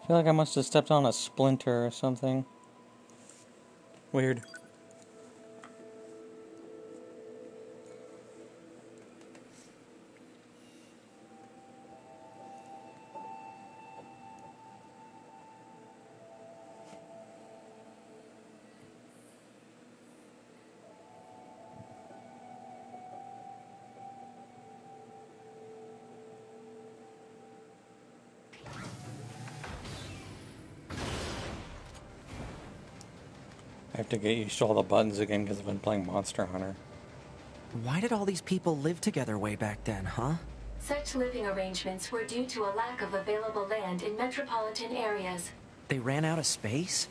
I feel like I must have stepped on a splinter or something. Weird. I have to get used to all the buttons again because I've been playing Monster Hunter. Why did all these people live together way back then, huh? Such living arrangements were due to a lack of available land in metropolitan areas. They ran out of space?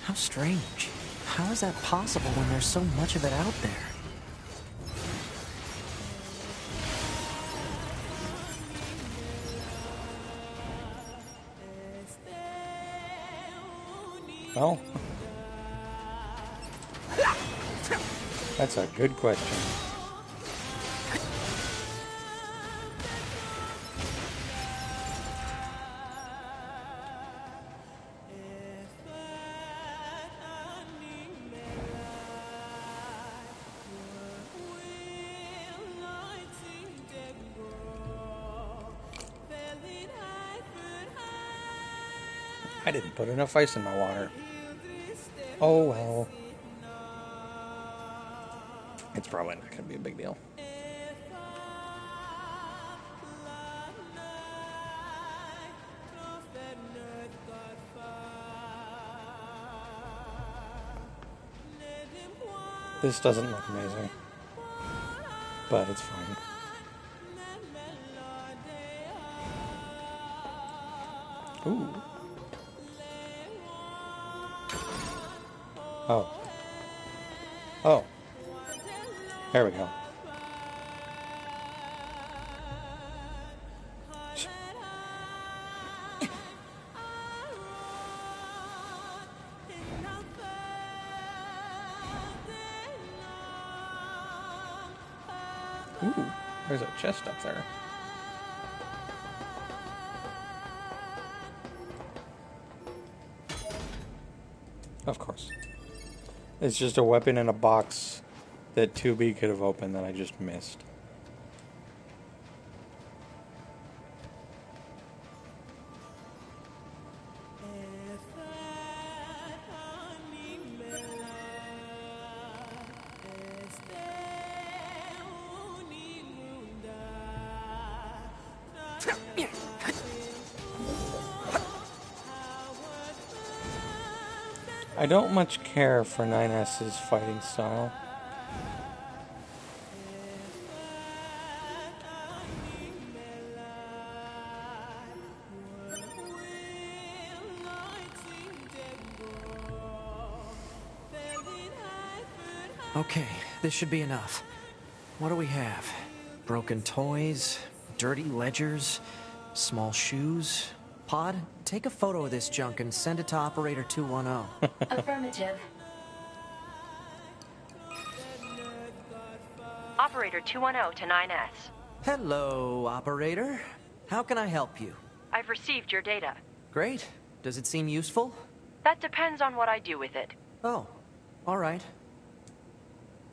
How strange. How is that possible when there's so much of it out there? Well, that's a good question. I didn't put enough ice in my water. Oh well. It's probably not going to be a big deal. This doesn't look amazing, but it's fine. Ooh. Oh. Oh. There we go. Ooh, there's a chest up there. Of course. It's just a weapon in a box that 2B could have opened that I just missed. I don't much care for 9S's fighting style. Okay, this should be enough. What do we have? Broken toys, dirty ledgers, small shoes. Pod, take a photo of this junk and send it to Operator 210. Affirmative. Operator 210 to 9S. Hello, Operator. How can I help you? I've received your data. Great. Does it seem useful? That depends on what I do with it. Oh, all right.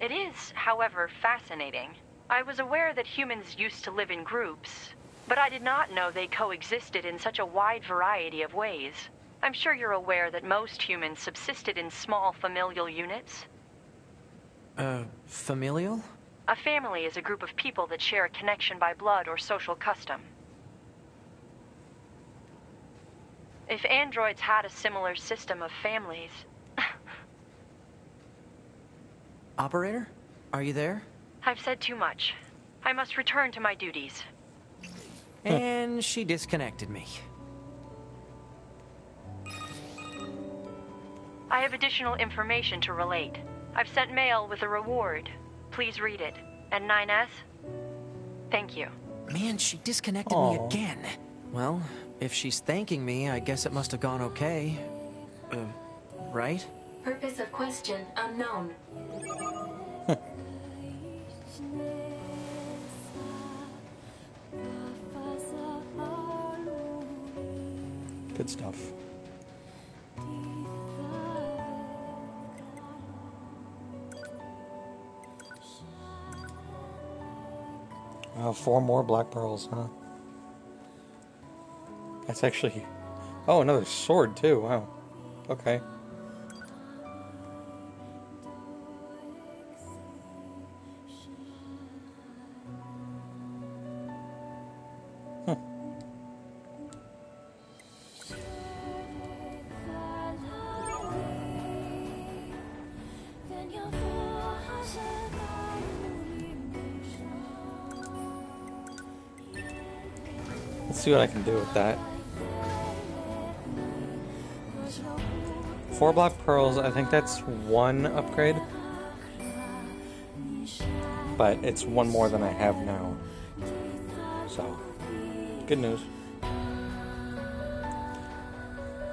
It is, however, fascinating. I was aware that humans used to live in groups, but I did not know they coexisted in such a wide variety of ways. I'm sure you're aware that most humans subsisted in small familial units. Familial? A family is a group of people that share a connection by blood or social custom. If androids had a similar system of families... Operator? Are you there? I've said too much. I must return to my duties. And she disconnected me. I have additional information to relate. I've sent mail with a reward. Please read it. And 9S? Thank you. Man, she disconnected me again. Well, if she's thanking me, I guess it must have gone okay. Right? Purpose of question unknown. Good Good stuff. Wow, 4 more black pearls, huh? That's actually... Oh, another sword, too. Wow. Okay. Let's see what I can do with that. 4 black pearls, I think that's 1 upgrade. But it's 1 more than I have now. So, good news.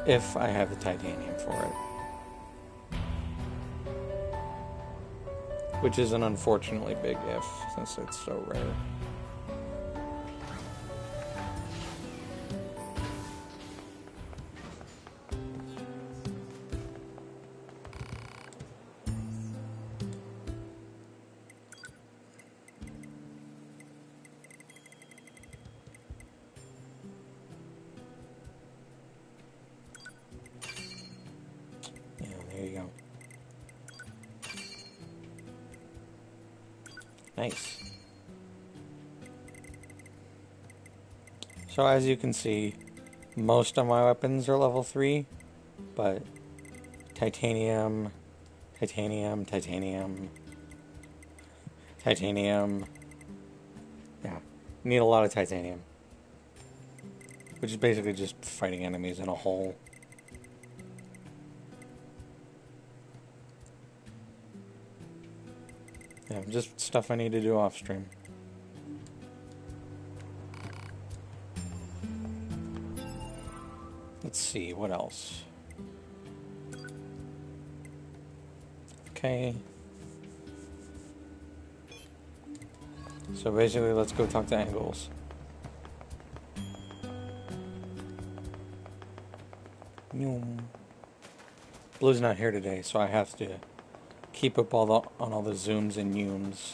If I have the titanium for it. Which is an unfortunately big if, since it's so rare. Yeah, there you go. Nice. So as you can see, most of my weapons are level 3, but titanium, titanium, titanium, titanium. Yeah, need a lot of titanium. Which is basically just fighting enemies in a hole. Yeah, just stuff I need to do off stream. Let's see, what else? Okay. So basically, let's go talk to Angles. Blue's not here today, so I have to keep up on all the zooms and yums.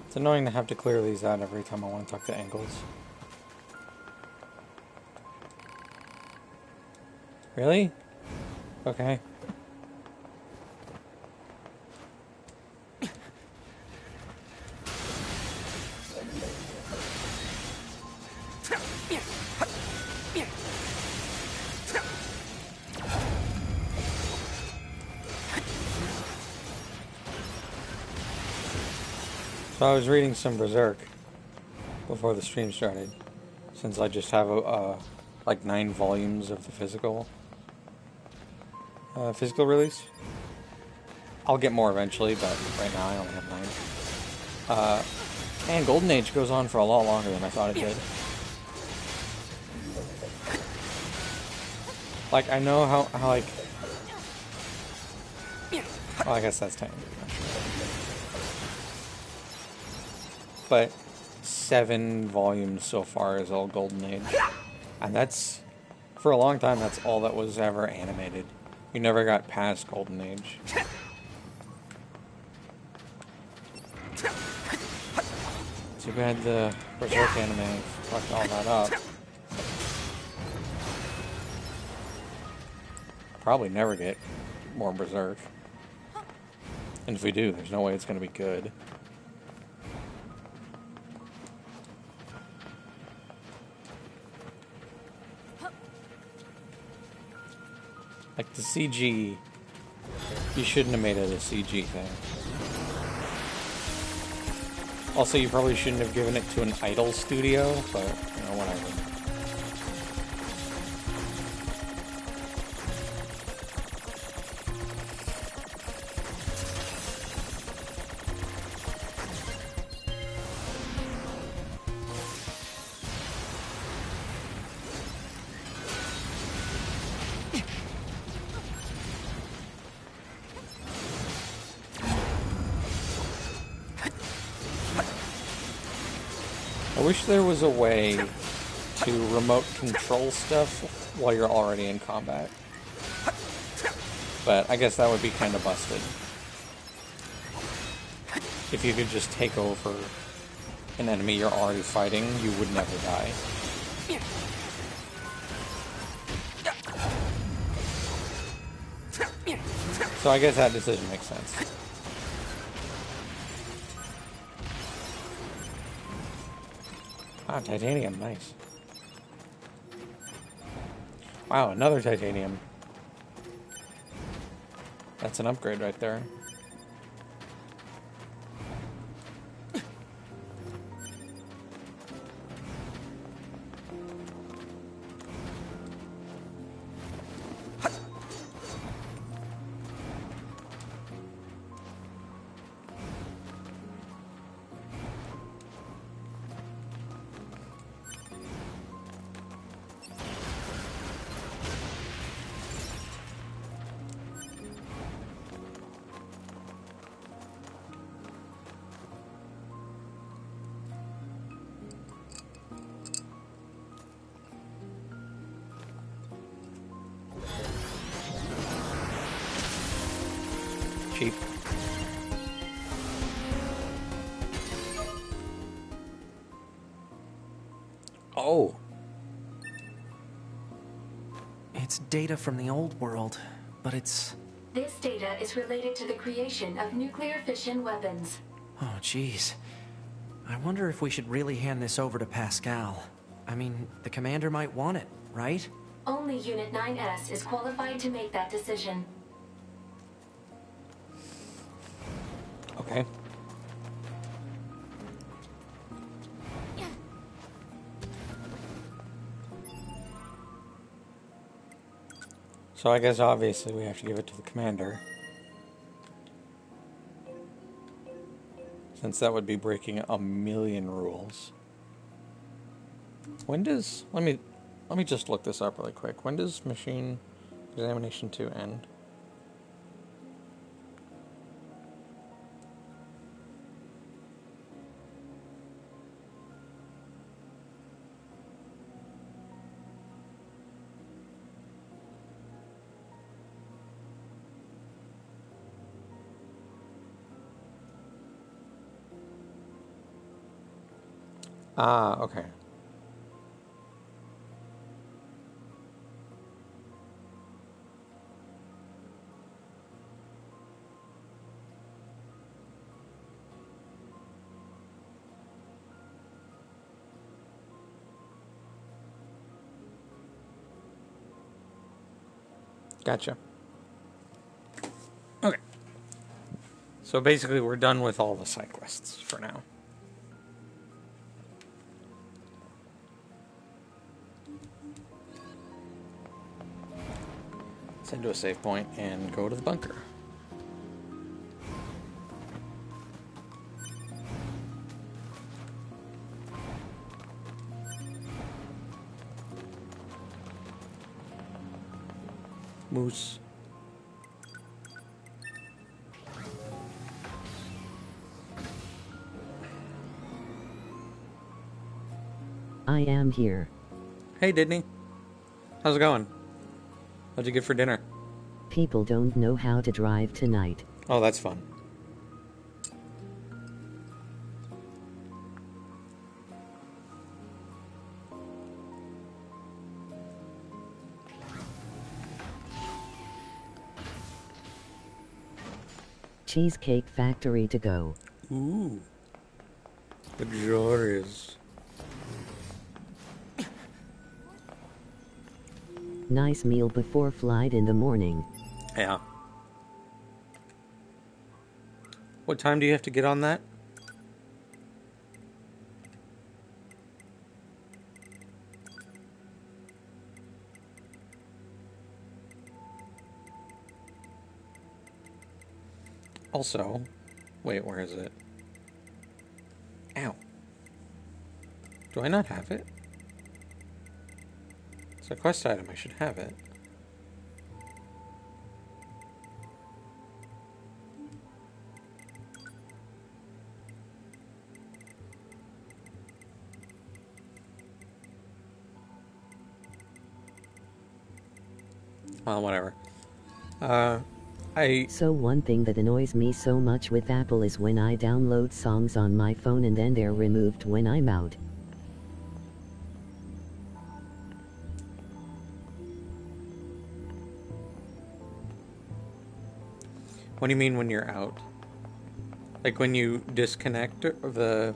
It's annoying to have to clear these out every time I want to talk to Angles. Really? Okay. So I was reading some Berserk before the stream started, since I just have like 9 volumes of the physical release. I'll get more eventually, but right now I only have 9. And Golden Age goes on for a lot longer than I thought it did. Like, I know how like... Well, I guess that's technically not true. But 7 volumes so far is all Golden Age. And that's... For a long time, that's all that was ever animated. You never got past Golden Age. Too bad the Berserk anime fucked all that up. Probably never get more Berserk. And if we do, there's no way it's going to be good. Like, the CG, you shouldn't have made it a CG thing. Also, you probably shouldn't have given it to an idle studio, but, you know, whatever. I wish there was a way to remote control stuff while you're already in combat. But I guess that would be kind of busted. If you could just take over an enemy you're already fighting, you would never die. So I guess that decision makes sense. Ah, titanium, nice. Wow, another titanium. That's an upgrade right there. Cheap. Oh. It's data from the old world, but it's... This data is related to the creation of nuclear fission weapons. Oh, jeez. I wonder if we should really hand this over to Pascal. I mean, the commander might want it, right? Only Unit 9S is qualified to make that decision. Okay. So I guess obviously we have to give it to the commander. Since that would be breaking a million rules. When does... Let me just look this up really quick. When does Machine Examination 2 end? Ah, okay. Gotcha. Okay. So basically we're done with all the cyclists for now. Let's head to a save point and go to the bunker. Moose. I am here. Hey, Disney. How's it going? What'd you get for dinner? People don't know how to drive tonight. Oh, that's fun. Cheesecake Factory to go. Ooh. Luxurious. Nice meal before flight in the morning. Yeah. What time do you have to get on that? Also, wait, where is it? Ow. Do I not have it? It's a quest item, I should have it. Well, whatever. So one thing that annoys me so much with Apple is when I download songs on my phone and then they're removed when I'm out. What do you mean when you're out? Like when you disconnect the...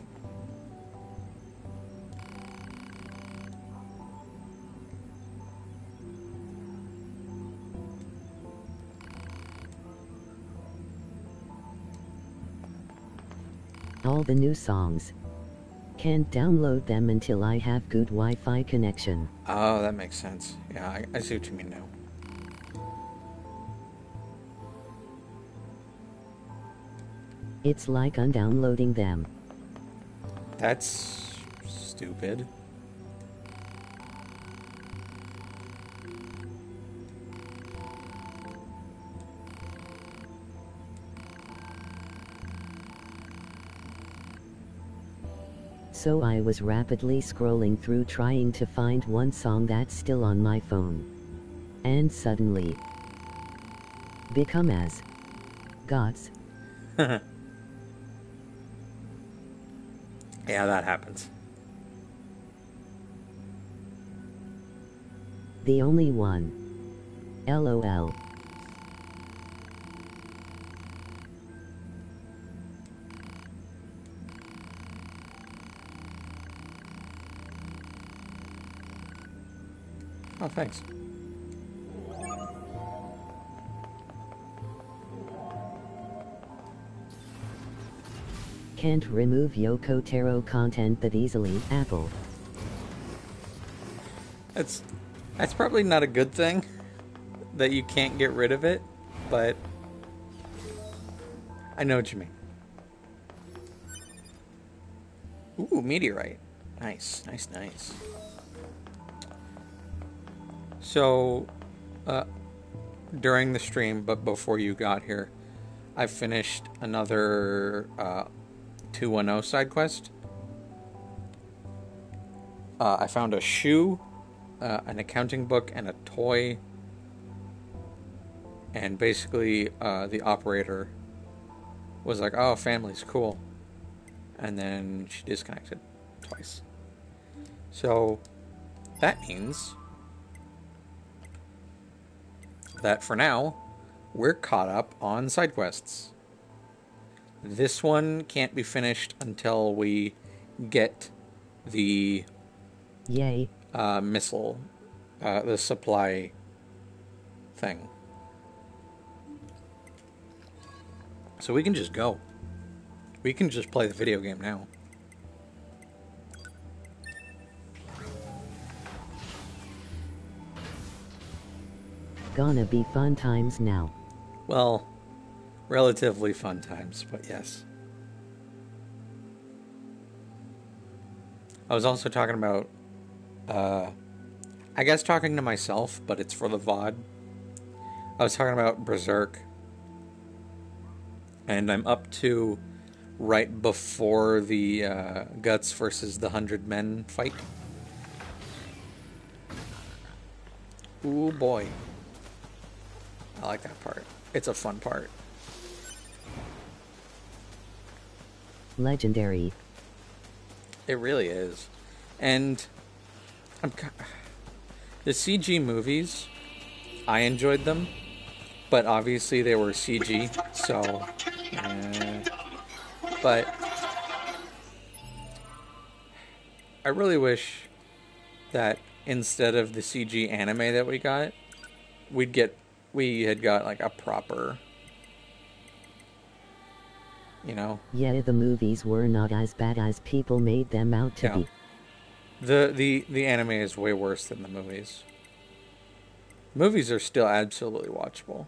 All the new songs. Can't download them until I have good Wi-Fi connection. Oh, that makes sense. Yeah, I see what you mean now. It's like undownloading them. That's stupid. So I was rapidly scrolling through trying to find one song that's still on my phone. And suddenly... become as... gods. Yeah, that happens. The only one. LOL. Oh, thanks. Can't remove Yoko Taro content that easily, Apple. That's probably not a good thing that you can't get rid of it, but I know what you mean. Ooh, meteorite. Nice, nice, nice. So, during the stream, but before you got here, I finished another 210 side quest. I found a shoe, an accounting book, and a toy. And basically, the operator was like, oh, family's cool. And then she disconnected twice. So, that means that for now, we're caught up on side quests. This one can't be finished until we get the Yay. missile, the supply thing. So we can just go. We can just play the video game now. Gonna be fun times now. Well, relatively fun times, but yes. I was also talking about, I guess talking to myself, but it's for the VOD. I was talking about Berserk. And I'm up to right before the Guts versus the 100 Men fight. Ooh, boy. I like that part. It's a fun part. Legendary. It really is. And the CG movies, I enjoyed them, but obviously they were CG, so but I really wish that instead of the CG anime that we got, we had got like a proper, you know. Yeah, the movies were not as bad as people made them out to be. The anime is way worse than the movies. Movies are still absolutely watchable.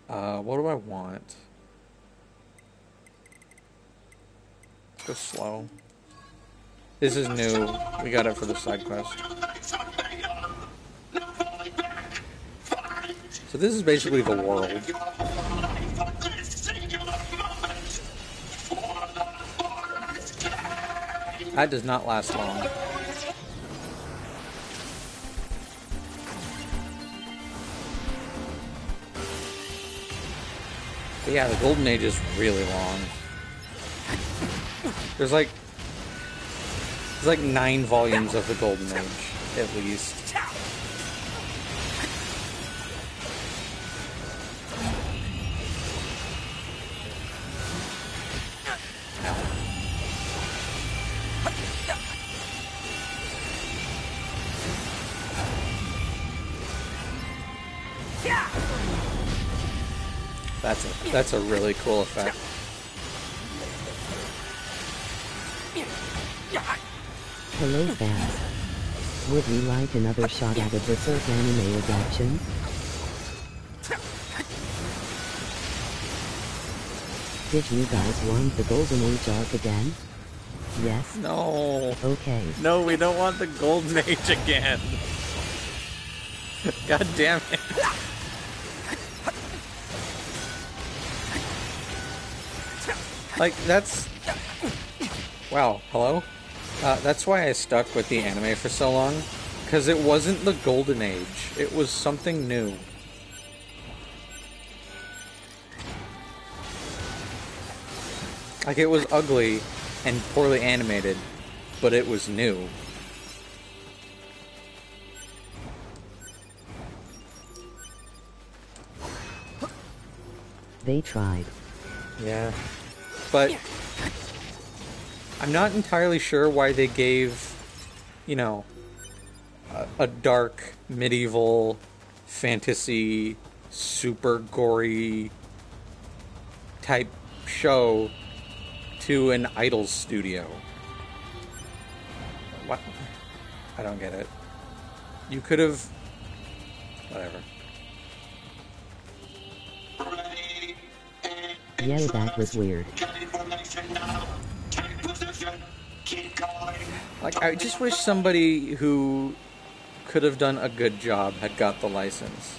What do I want? Let's go slow. This is new. We got it for the side quest. So this is basically the world. That does not last long. But yeah, the Golden Age is really long. There's like 9 volumes of the Golden Age, at least. That's a really cool effect. Hello fans. Would you like another shot at a Berserk anime adaptation? Did you guys want the Golden Age arc again? Yes? No. Okay. No, we don't want the Golden Age again. God damn it. Like, that's... Wow, hello? That's why I stuck with the anime for so long. Because it wasn't the Golden Age. It was something new. Like, it was ugly and poorly animated, but it was new. They tried. Yeah. But I'm not entirely sure why they gave, you know, a dark, medieval, fantasy, super gory type show to an idol studio. What? I don't get it. You could have... Whatever. Yeah, that was weird. Like, I just wish somebody who could have done a good job had got the license.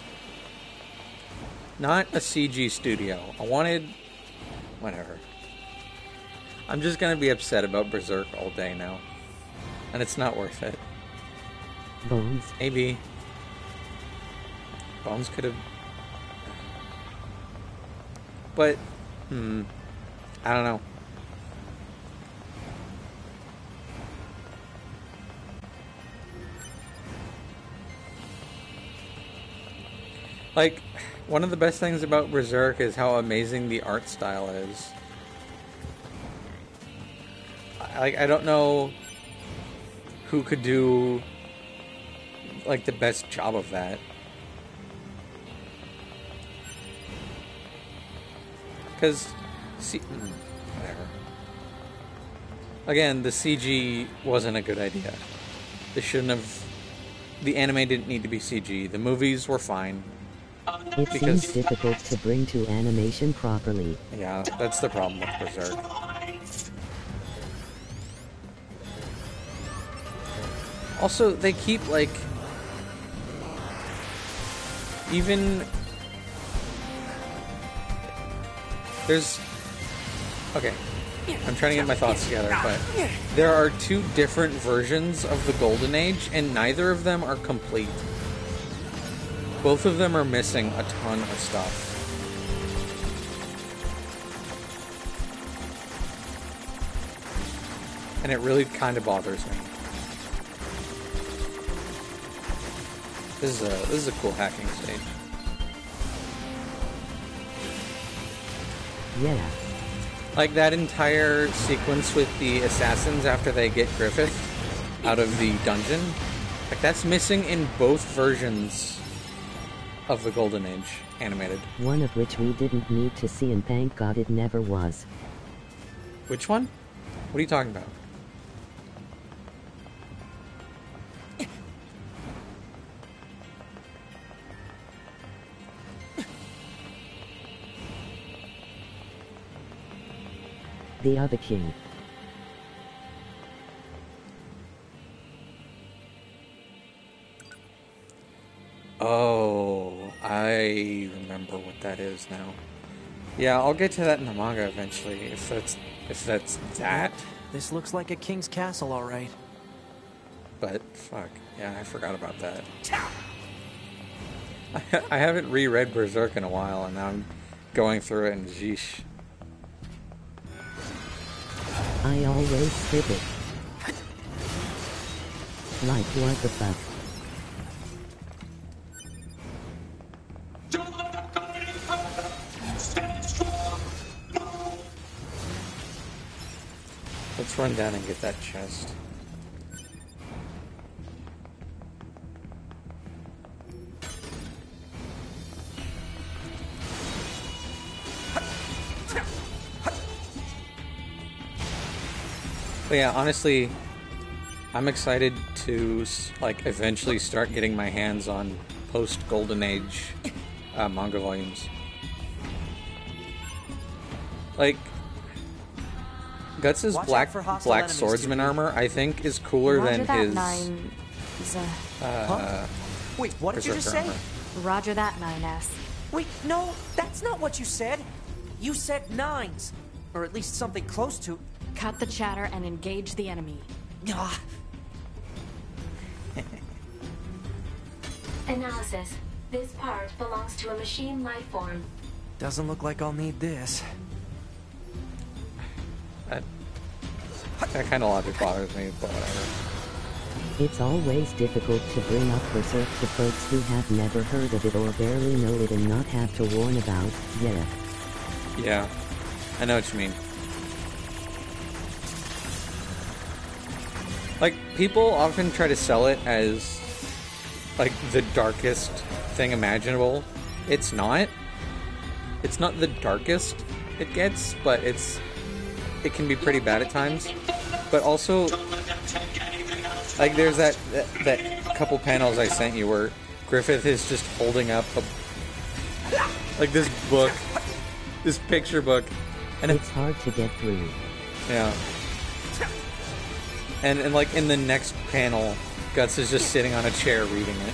Not a CG studio. I wanted... Whatever. I'm just gonna be upset about Berserk all day now. And it's not worth it. Bones. Maybe. Bones could have... But... I don't know. Like, one of the best things about Berserk is how amazing the art style is. I don't know who could do, like, the best job of that. Because, whatever. Again, the CG wasn't a good idea. They shouldn't have... The anime didn't need to be CG. The movies were fine. It seems difficult to bring to animation properly. Yeah, that's the problem with Berserk. Also, they keep, like... Even... There's... Okay. I'm trying to get my thoughts together, but... There are 2 different versions of the Golden Age, and neither of them are complete. Both of them are missing a ton of stuff. And it really kind of bothers me. This is a cool hacking stage. Yeah. Like that entire sequence with the assassins after they get Griffith out of the dungeon. Like, that's missing in both versions of the Golden Age animated. One of which we didn't need to see, and thank God it never was. Which one? What are you talking about? The other king. Oh, I remember what that is now. Yeah, I'll get to that in the manga eventually, if that's that. This looks like a king's castle, all right. But, fuck, yeah, I forgot about that. I haven't reread Berserk in a while, and now I'm going through it, and jeesh. I always skip it. Like, what the fuck? Let's run down and get that chest. But yeah, honestly, I'm excited to like eventually start getting my hands on post Golden Age manga volumes. Like Guts' Watch black out for hostile enemies, swordsman 2B. armor, I think, is cooler Roger than that, his 9... Huh? Wait, what did you just Berserker say? armor. Roger that, 9S. Wait, no, that's not what you said. You said 9s. Or at least something close to... Cut the chatter and engage the enemy. Ah, Analysis. This part belongs to a machine life form. doesn't look like I'll need this. That kind of logic bothers me, but whatever. It's always difficult to bring up Berserk to folks who have never heard of it or barely know it and not have to warn about, yeah. Yeah, I know what you mean. Like, people often try to sell it as, like, the darkest thing imaginable. It's not. It's not the darkest it gets, but it can be pretty bad at times. But also, like, there's that couple panels I sent you where Griffith is just holding up like this book, this picture book, and It's hard to get through. yeah. And like in the next panel, Guts is just sitting on a chair reading it.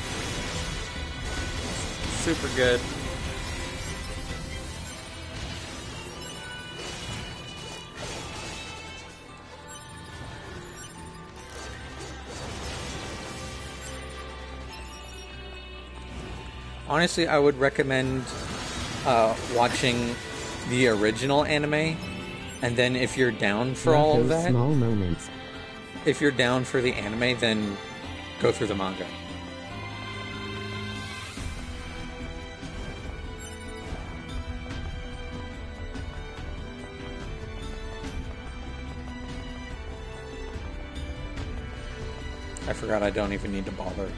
Super good. Honestly, I would recommend watching the original anime, and then if you're down for Not all of those that, small moments. if you're down for the anime, then go through the manga. I forgot I don't even need to bother.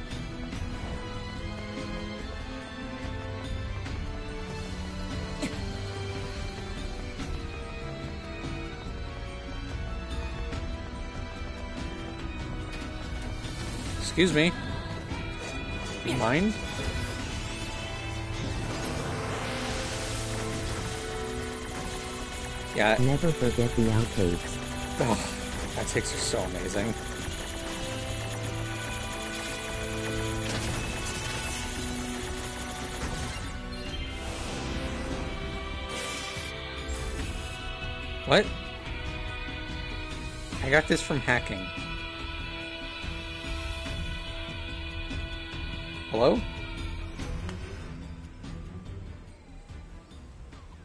Excuse me. You mind? Yeah. Never forget the outtakes. Oh, outtakes are so amazing. What? I got this from hacking. Hello?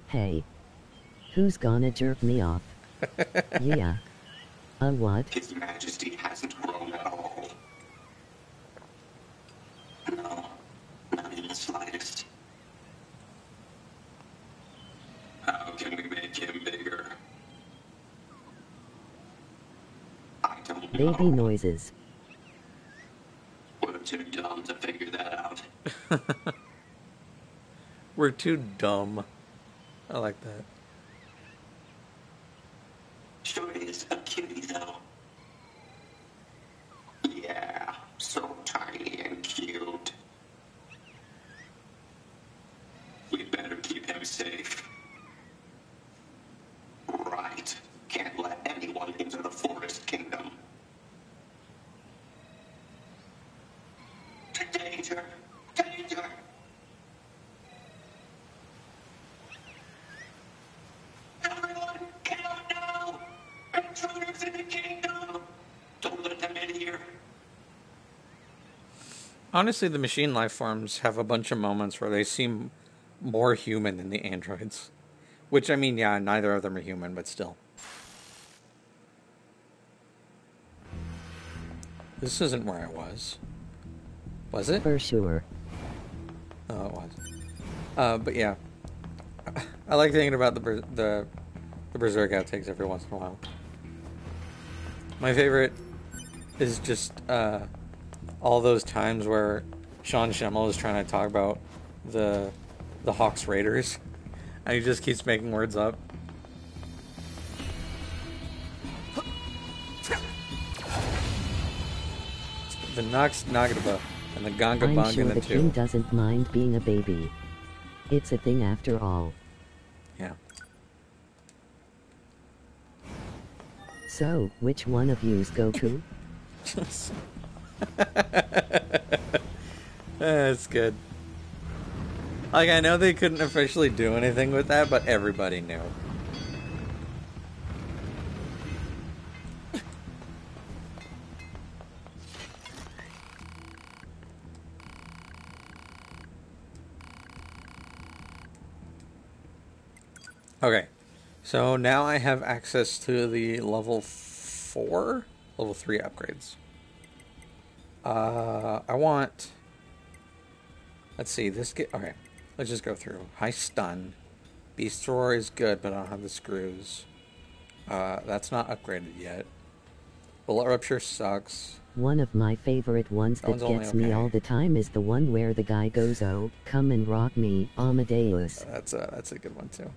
Hey. Who's gonna jerk me off? Yeah. What? His Majesty hasn't grown at all. No, not in the slightest. How can we make him bigger? I don't know. Baby noises. too dumb to figure that out. We're too dumb. I like that. Shorty is a cutie, though. Yeah, so tiny and cute. We better keep him safe. Right. Can't let anyone into the Forest Kingdom. Danger! Danger! Everyone, get out now! Intruders in the kingdom! Don't let them in here. Honestly, the machine life forms have a bunch of moments where they seem more human than the androids. Which, I mean, yeah, neither of them are human, but still. This isn't where I was. Was it? For sure. Oh, it was. But yeah. I like thinking about the Berserk outtakes every once in a while. My favorite is just all those times where Sean Schemmel is trying to talk about the Hawks Raiders, and he just keeps making words up. The Nox Nagadaba and the Ganga I'm Bang sure and the the king two. doesn't mind being a baby. It's a thing after all. Yeah. So, which one of you's Goku? That's good. Like, I know they couldn't officially do anything with that, but everybody knew. Okay, so now I have access to the level 3 upgrades. I want... Let's see, okay, let's just go through. High Stun. Beast Roar is good, but I don't have the screws. That's not upgraded yet. Bullet Rupture sucks. One of my favorite ones that one's only gets me okay. all the time is the one where the guy goes, "Oh, come and rock me, Amadeus." That's a good one, too.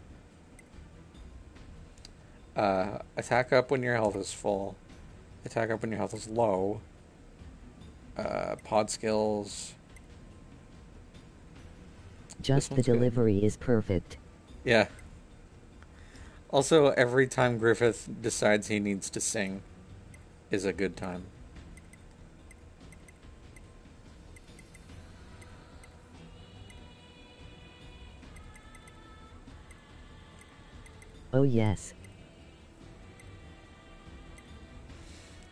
Attack up when your health is full. Attack up when your health is low. Pod skills. Just the one's good. delivery is perfect. Yeah. Also, every time Griffith decides he needs to sing is a good time. Oh yes.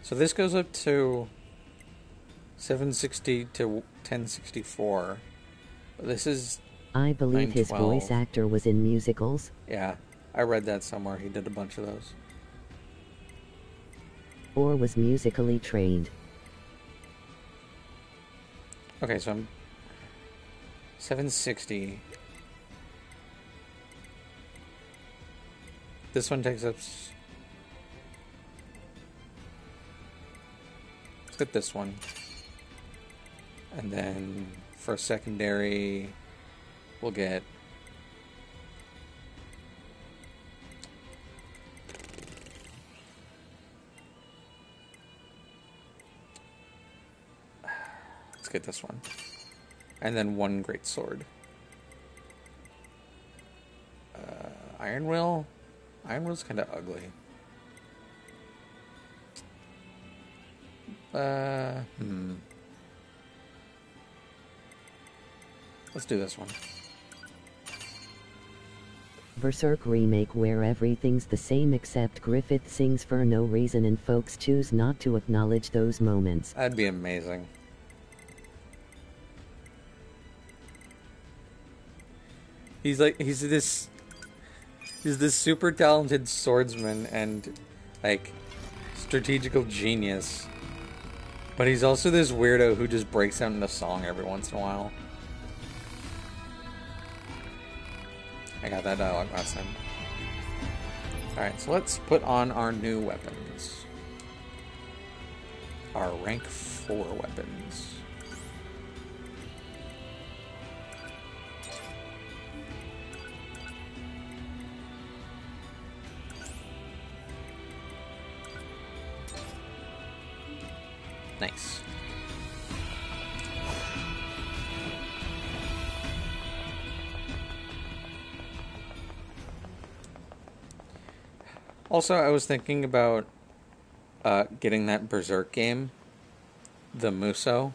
So this goes up to 760 to 1064. This is... I believe his 912. voice actor was in musicals, Yeah, I read that somewhere. He did a bunch of those. or was musically trained. Okay, so I'm 760. This one takes up... Let's get this one. And then for secondary, we'll get... Let's get this one. And then one great sword. Iron Will? Iron Will's kind of ugly. Let's do this one. Berserk remake where everything's the same except Griffith sings for no reason and folks choose not to acknowledge those moments. That'd be amazing. He's this super talented swordsman and like strategical genius. But he's also this weirdo who just breaks out into song every once in a while. I got that dialogue last time. Alright, so let's put on our new weapons. Our rank 4 weapons. Nice. Also, I was thinking about getting that Berserk game, the Muso,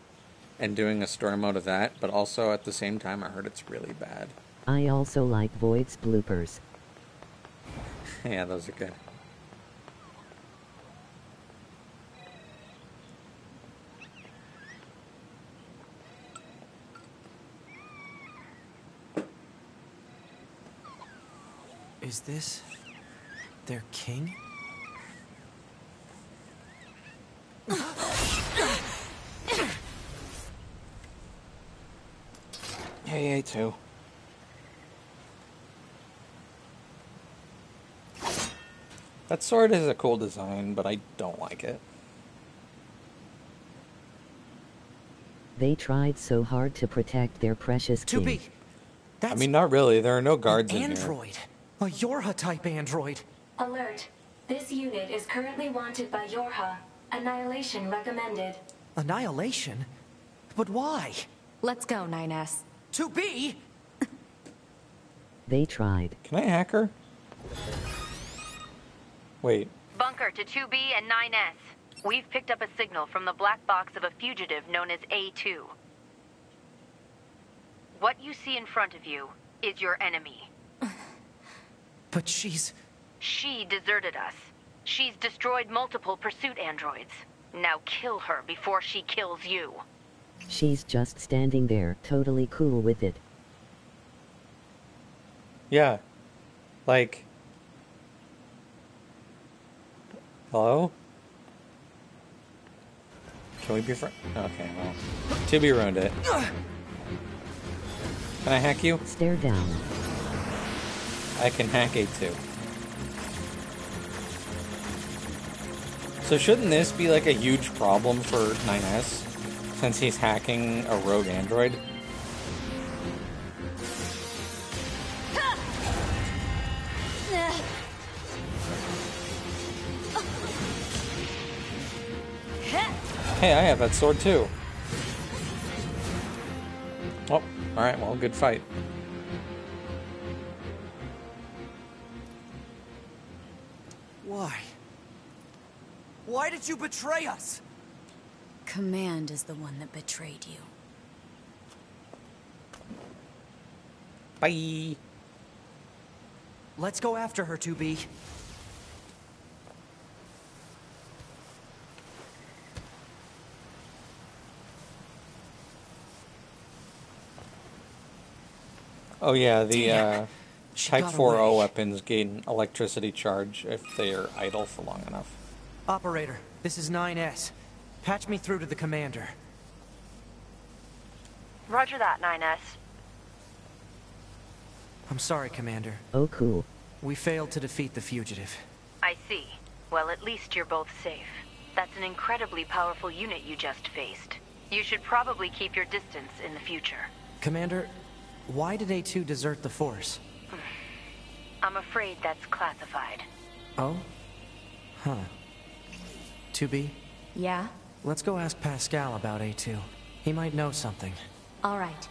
and doing a story mode of that, but also at the same time I heard it's really bad. I also like Void's bloopers. Yeah, those are good. Is this their king? Hey, A2. That sword is a cool design, but I don't like it. They tried so hard to protect their precious king. 2B! That's I mean, not really. There are no guards an in here. android! A Yorha-type android! Alert. This unit is currently wanted by Yorha. Annihilation recommended. Annihilation? But why? Let's go, 9S. 2B? They tried. Can I hack her? Wait. Bunker to 2B and 9S. We've picked up a signal from the black box of a fugitive known as A2. What you see in front of you is your enemy. But she's... She deserted us. She's destroyed multiple pursuit androids. Now kill her before she kills you. She's just standing there, totally cool with it. Yeah. Like... Hello? Can we be friends? Okay, well... 2B ruined it. Can I hack you? Stare down. I can hack A2. So shouldn't this be like a huge problem for 9S? Since he's hacking a rogue android? Hey, I have that sword too. Oh, alright, well, good fight. Why? Why did you betray us? Command is the one that betrayed you. Bye. Let's go after her, 2B. Oh yeah, the Damn. She Type got 4O away. weapons gain electricity charge if they are idle for long enough. Operator, this is 9S. Patch me through to the commander. Roger that, 9S. I'm sorry, Commander. Oh cool. We failed to defeat the fugitive. I see. Well, at least you're both safe. That's an incredibly powerful unit you just faced. You should probably keep your distance in the future. Commander, why did A2 desert the Force? I'm afraid that's classified. Oh? Huh. 2B, Yeah? let's go ask Pascal about A2. He might know something. All right.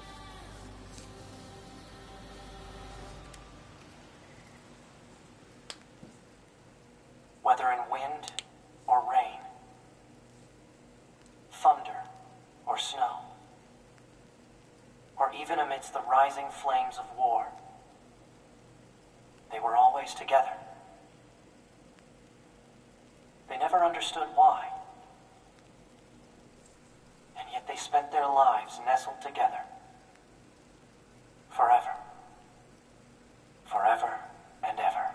Whether in wind or rain, thunder or snow, or even amidst the rising flames of war, they were always together. They never understood why, and yet they spent their lives nestled together. Forever. Forever and ever.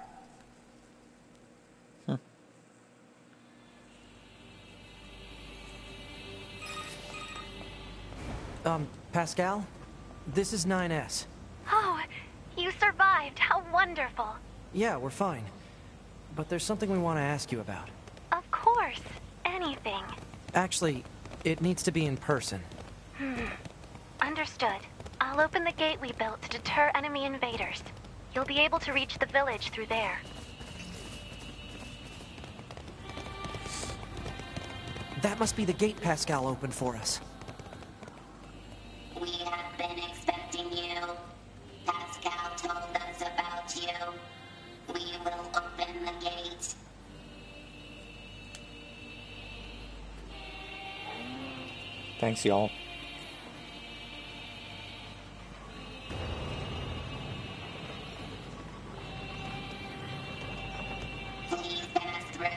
Pascal? This is 9S. Oh, you survived. How wonderful. Yeah, we're fine. But there's something we want to ask you about. Of course. Anything. Actually, it needs to be in person. Understood. I'll open the gate we built to deter enemy invaders. You'll be able to reach the village through there. That must be the gate Pascal opened for us. We have been expecting you. Pascal told us about you. We will open the gate. Thanks, y'all. Please pass through.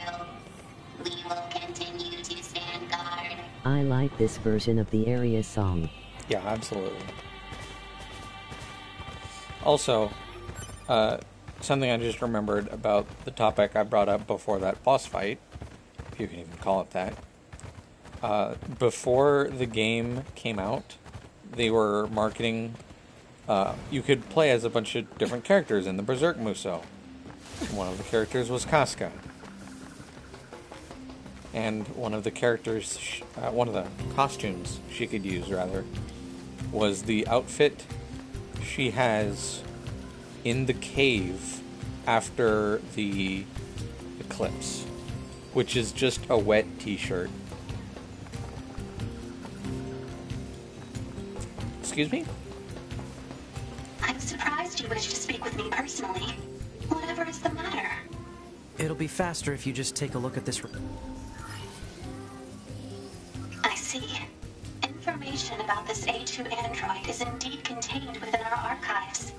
We will continue to stand guard. I like this version of the area song. Yeah, absolutely. Also, something I just remembered about the topic I brought up before that boss fight, if you can even call it that. Before the game came out, they were marketing. You could play as a bunch of different characters in the Berserk Musou. One of the characters was Casca. And one of the characters, one of the costumes she could use, rather, was the outfit she has in the cave after the eclipse, which is just a wet t-shirt. Excuse me? I'm surprised you wish to speak with me personally. Whatever is the matter? It'll be faster if you just take a look at this. I see. Information about this A2 android is indeed contained within our archives.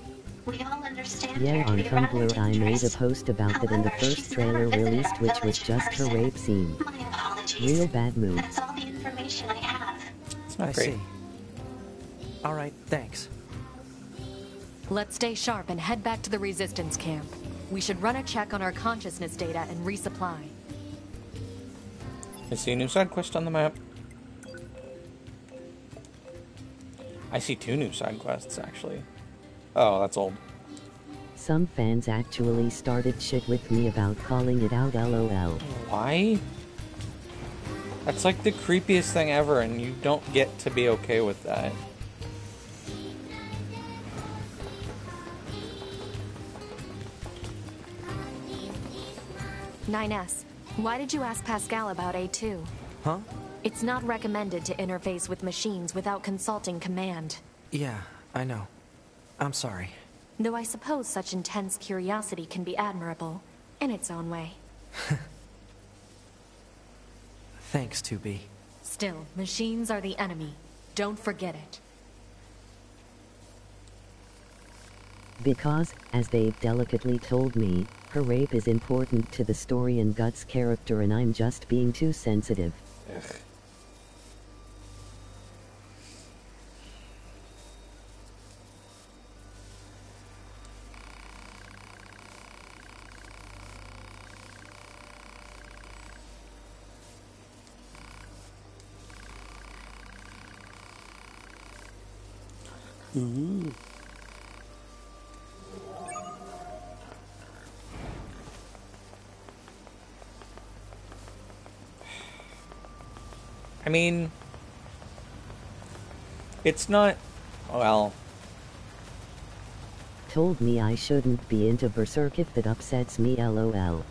We all understand Yeah, her to on be rather Tumblr I made a dangerous. post about that in the However, first she's trailer never visited released, our which was village in just her person. rape scene. My apologies. Real bad mood. That's all the information I have. It's not I great. see. All right, thanks. Let's stay sharp and head back to the resistance camp. We should run a check on our consciousness data and resupply. I see a new side quest on the map. I see 2 new side quests, actually. Oh, that's old. Some fans actually started shit with me about calling it out, lol. Why? That's like the creepiest thing ever, and you don't get to be okay with that. S. Why did you ask Pascal about A2? Huh? It's not recommended to interface with machines without consulting command. Yeah, I know. I'm sorry. Though I suppose such intense curiosity can be admirable, in its own way. Thanks, 2B. Still, machines are the enemy. Don't forget it. Because, as they've delicately told me, her rape is important to the story and Guts' character and I'm just being too sensitive. Ugh. Ooh. I mean, it's not, well, Told me I shouldn't be into Berserk if that upsets me, lol.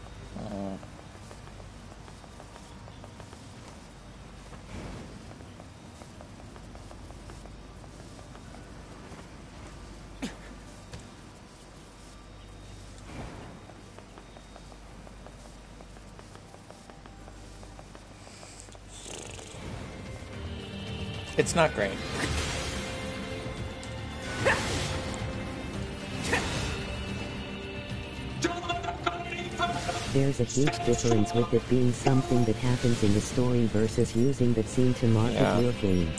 it's not great. There's a huge difference with it being something that happens in the story versus using that scene to market Yeah. your game.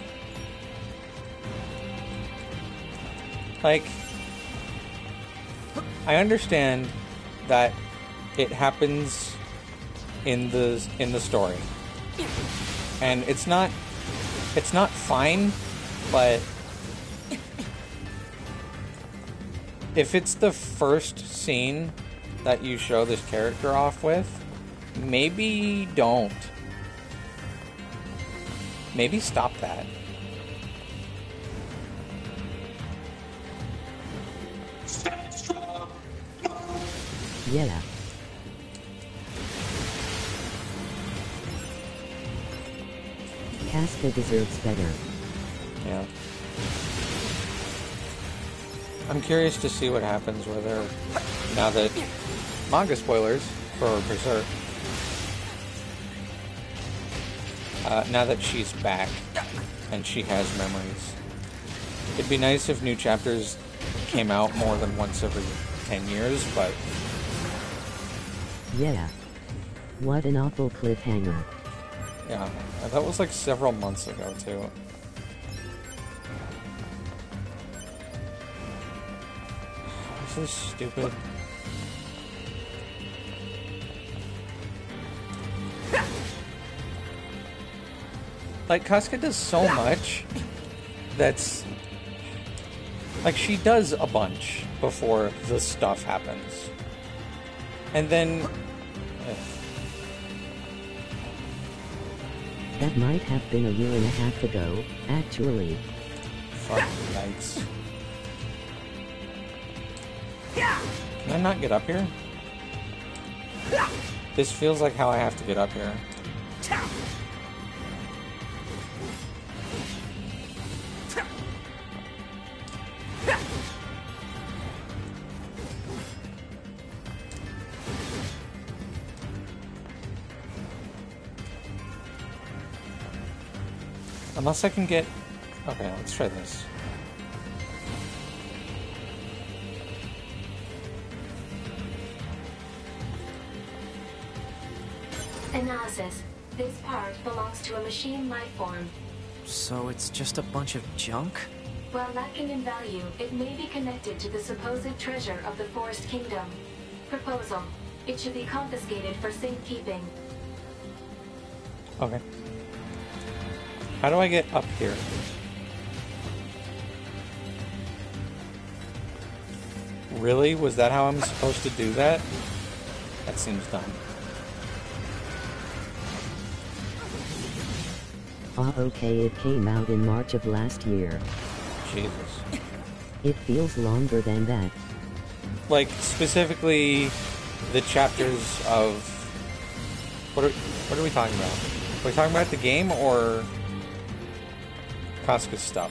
Like, I understand that it happens in the story, and it's not fine, but if it's the first scene that you show this character off with, maybe don't. Maybe stop that. Stand strong. Yeah. Casca deserves better. Yeah. I'm curious to see what happens with her now that manga spoilers for Berserk. Now that she's back and she has memories. It'd be nice if new chapters came out more than once every 10 years, but... Yeah. What an awful cliffhanger. Yeah, that was like several months ago, too. This is stupid. Like, Casca does so much that's... Like, she does a bunch before the stuff happens. And then... That might have been a year and a half ago, actually. Fuck, yikes. Can I not get up here? This feels like how I have to get up here. Unless I can get... Okay, let's try this. Analysis. This part belongs to a machine life form. So it's just a bunch of junk? While lacking in value, it may be connected to the supposed treasure of the Forest Kingdom. Proposal. It should be confiscated for safekeeping. Okay. How do I get up here? Really? Was that how I'm supposed to do that? That seems dumb. Okay, it came out in March of last year. Jesus. It feels longer than that. Like, specifically, the chapters of... What are we talking about? Are we talking about the game, or... Casca's stuff?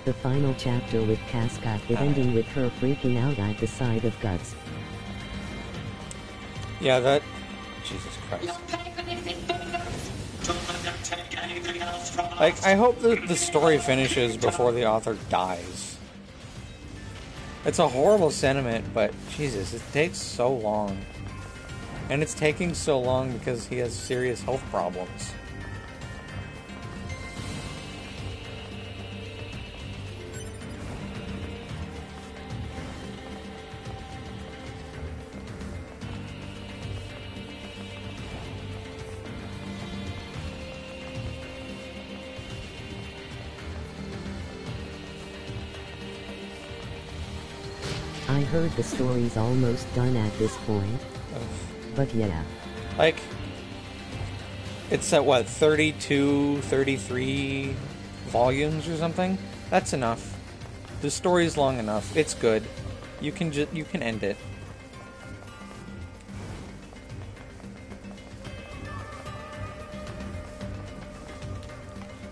The final chapter with Casca, it ending with her freaking out at the sight of Guts. Yeah, that... Jesus Christ. Like, I hope that the story finishes before the author dies. It's a horrible sentiment, but Jesus, it takes so long. And it's taking so long because he has serious health problems. I heard the story's almost done at this point. But yeah. Like, it's at what, 32, 33 volumes or something? That's enough. The story's long enough. It's good. You can end it.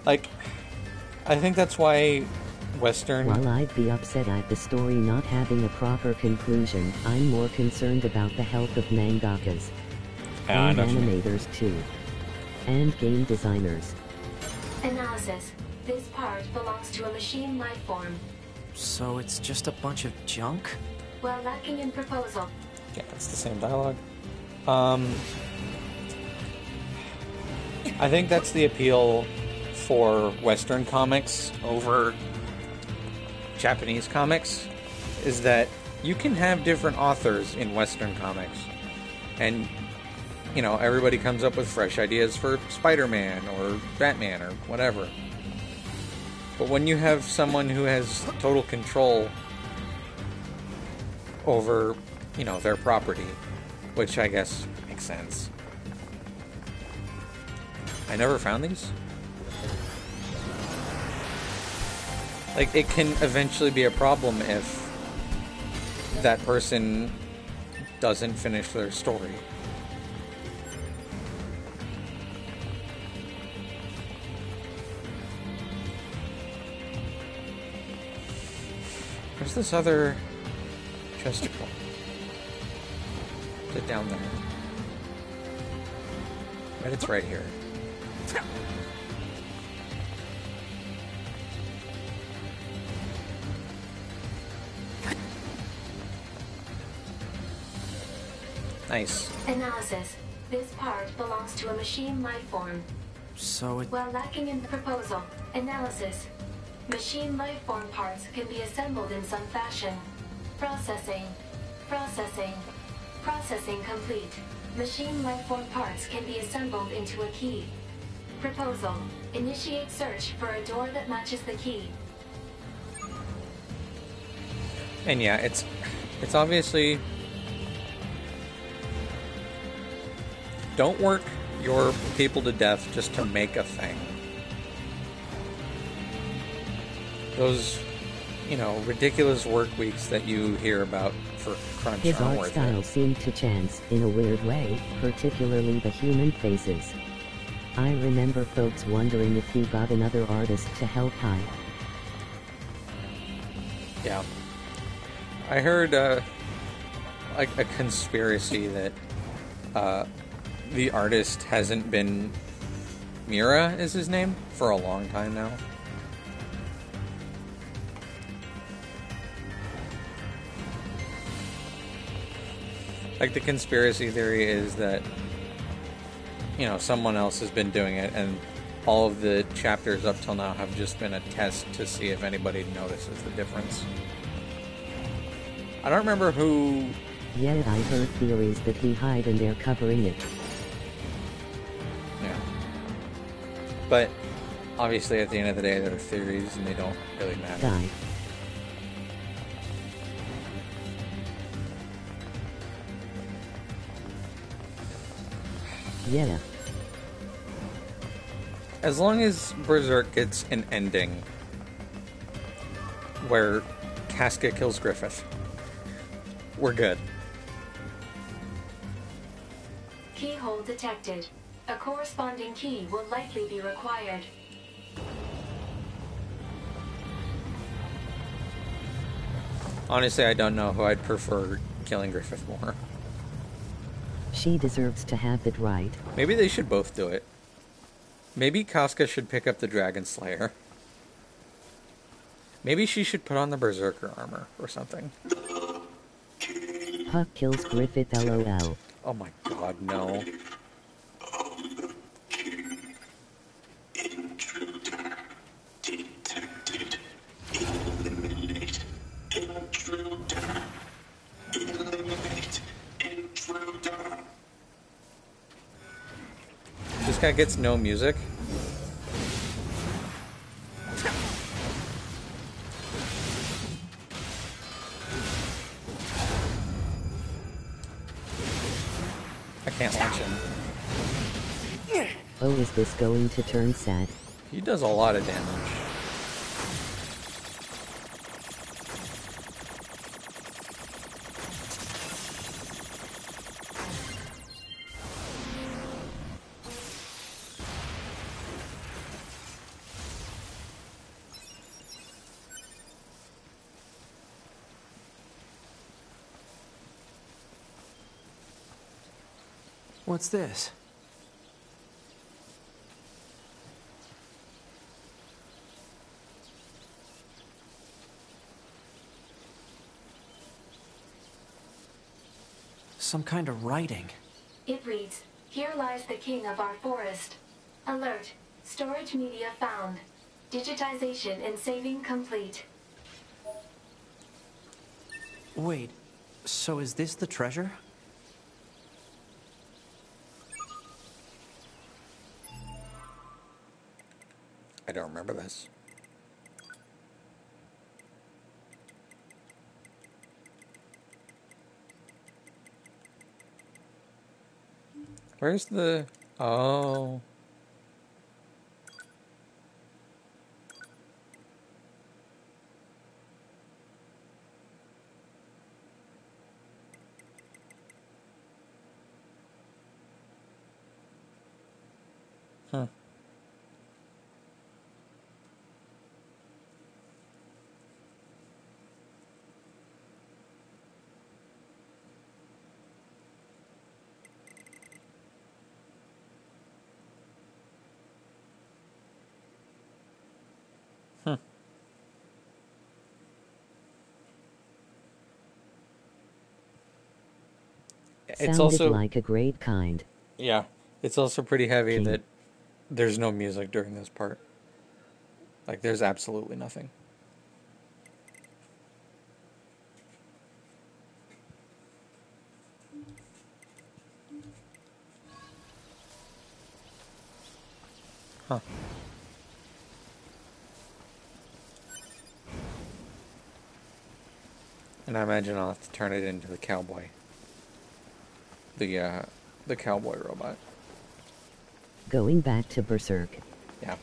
Like, I think that's why Western... While I'd be upset at the story not having a proper conclusion, I'm more concerned about the health of mangakas. And animators too. And game designers. Analysis. This part belongs to a machine life form. So it's just a bunch of junk? While lacking in proposal. Yeah, it's the same dialogue. I think that's the appeal for Western comics over Japanese comics, is that you can have different authors in Western comics. And, you know, everybody comes up with fresh ideas for Spider-Man or Batman or whatever. But when you have someone who has total control over you know, their property, which I guess makes sense. I never found these. Like, it can eventually be a problem if that person doesn't finish their story. Where's this other chesticle? Is it down there? Right, it's right here. Nice. Analysis. This part belongs to a machine life form. So it... While lacking in the proposal, analysis. Machine life form parts can be assembled in some fashion. Processing. Processing. Processing complete. Machine life form parts can be assembled into a key. Proposal. Initiate search for a door that matches the key. And yeah, it's obviously... Don't work your people to death just to make a thing. Those, you know, ridiculous work weeks that you hear about for crunch His aren't art worth style it. seemed to chance, in a weird way, particularly the human faces. I remember folks wondering if he got another artist to help hide. Yeah. I heard, like, a conspiracy that, the artist hasn't been... Mira is his name? For a long time now. Like, the conspiracy theory is that, you know, someone else has been doing it, and all of the chapters up till now have just been a test to see if anybody notices the difference. I don't remember who... Yet I heard theories that he hid and they're covering it. Yeah. But, obviously, at the end of the day, they're theories, and they don't really matter. Die. Yeah. As long as Berserk gets an ending where Casca kills Griffith, we're good. Keyhole detected. A corresponding key will likely be required. Honestly, I don't know who I'd prefer killing Griffith more. She deserves to have it right. Maybe they should both do it. Maybe Casca should pick up the Dragon Slayer. Maybe she should put on the Berserker armor or something. Puck kills Griffith LOL. Oh my god, no. Intruder detected. Eliminate intruder. Eliminate intruder. This guy gets no music. I can't launch him. Oh, is this going to turn sad? He does a lot of damage. What's this? Some kind of writing. It reads, "Here lies the king of our forest. Alert. Storage media found. Digitization and saving complete." Wait, so is this the treasure? I don't remember this. Where's the... Oh. Huh. Huh. It's Sounded also... like a great kind. Yeah. It's also pretty heavy King. that there's no music during this part. Like, there's absolutely nothing. Huh. And I imagine I'll have to turn it into the cowboy. The cowboy robot. Going back to Berserk. Yeah.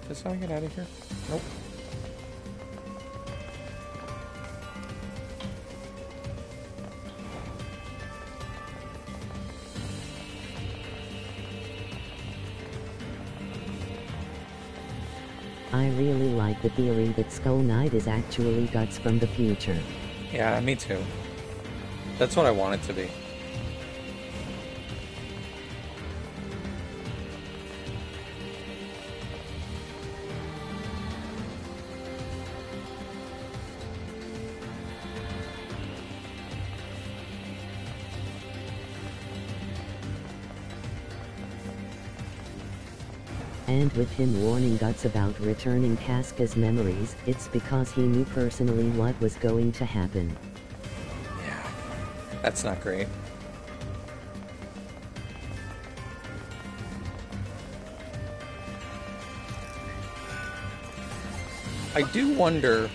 Is this how I get out of here? Nope. I really like the theory that Skull Knight is actually Guts from the future. Yeah, me too. That's what I want it to be. And with him warning Guts about returning Casca's memories, it's because he knew personally what was going to happen. Yeah. That's not great. I do wonder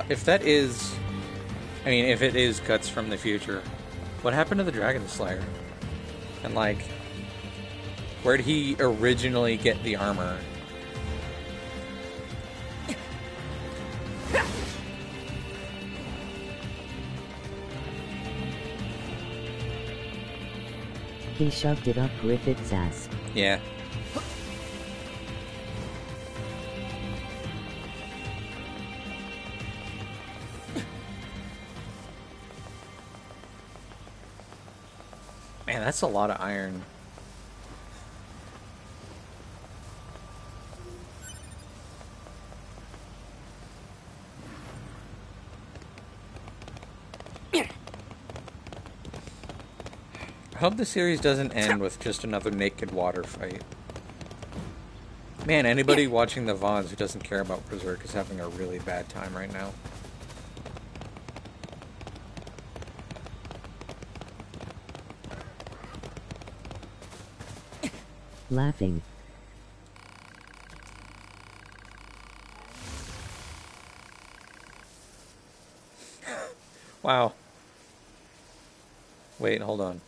if that is... I mean, if it is Guts from the future, what happened to the Dragon Slayer? And, like, where did he originally get the armor? He shoved it up Griffith's ass. Yeah. Man, that's a lot of iron. I hope the series doesn't end with just another naked water fight. Man, anybody watching the VODs who doesn't care about Berserk is having a really bad time right now. Laughing. Wow. Wait, hold on.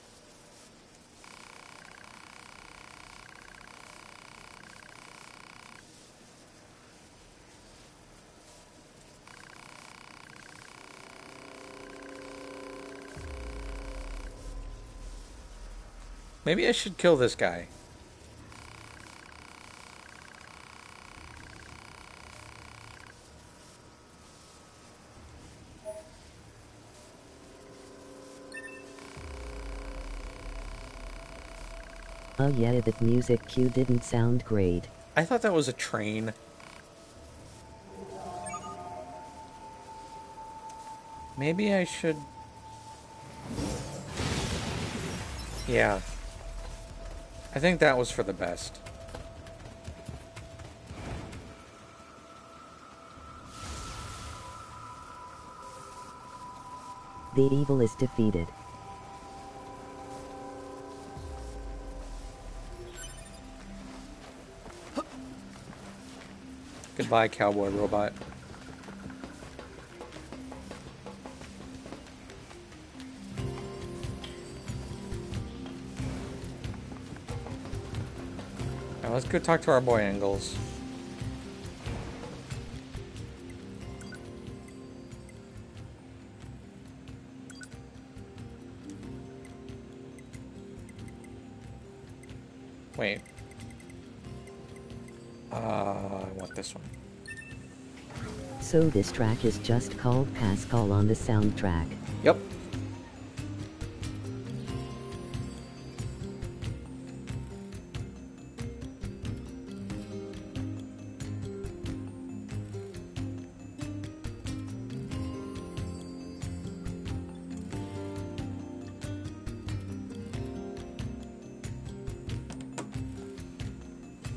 Maybe I should kill this guy. Oh yeah, that music cue didn't sound great. I thought that was a train. Maybe I should... Yeah. I think that was for the best. The evil is defeated. Goodbye, cowboy robot. let's go talk to our boy Angles. Wait. I want this one. So this track is just called Pascal on the soundtrack. Yep.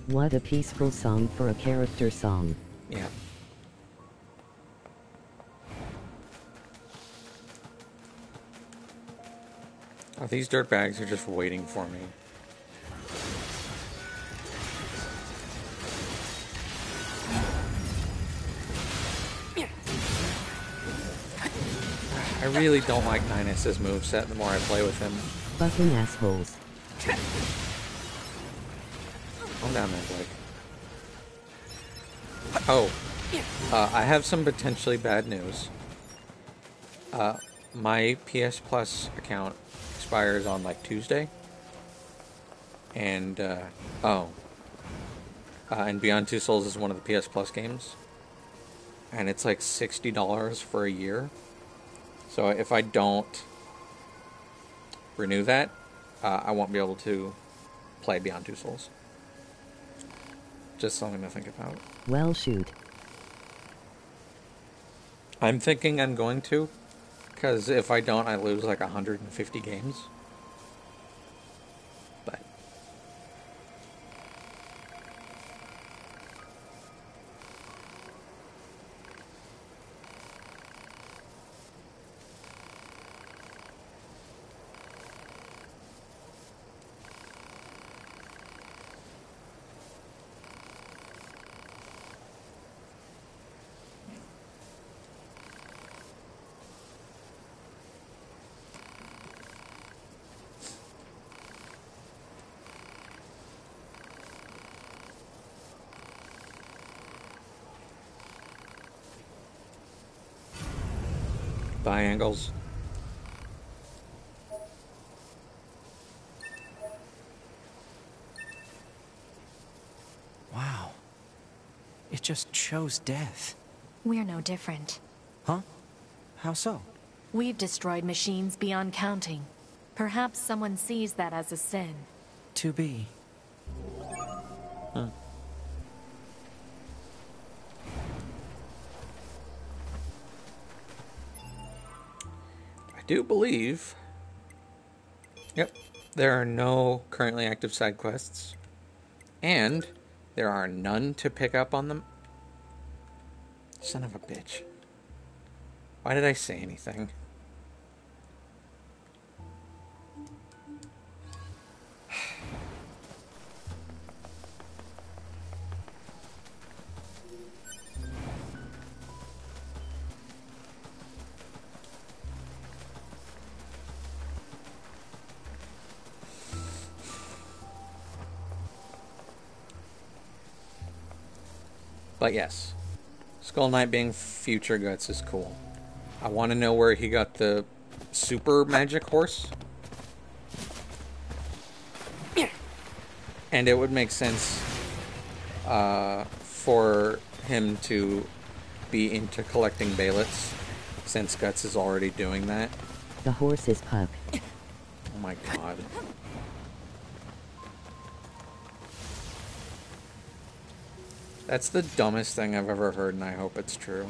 What a peaceful song for a character song. Yeah. Oh, these dirtbags are just waiting for me. I really don't like Ninus's moveset the more I play with him. Fucking assholes. Calm down there, Blake. Oh. I have some potentially bad news. My PS Plus account expires on like Tuesday. And, and Beyond Two Souls is one of the PS Plus games. And it's like $60 for a year. So if I don't renew that, I won't be able to play Beyond Two Souls. Just something to think about. Well, shoot. I'm thinking I'm going to, because if I don't, I lose like 150 games. But bye, Angles. Wow. It just chose death. We're no different. Huh? How so? We've destroyed machines beyond counting. Perhaps someone sees that as a sin. To be. Huh. I do believe... Yep. There are no currently active side quests. And there are none to pick up on them. Son of a bitch. Why did I say anything? But yes, Skull Knight being future Guts is cool. I want to know where he got the super magic horse. And it would make sense for him to be into collecting Baylets, since Guts is already doing that. The horse is Puck. Oh my god. That's the dumbest thing I've ever heard, and I hope it's true.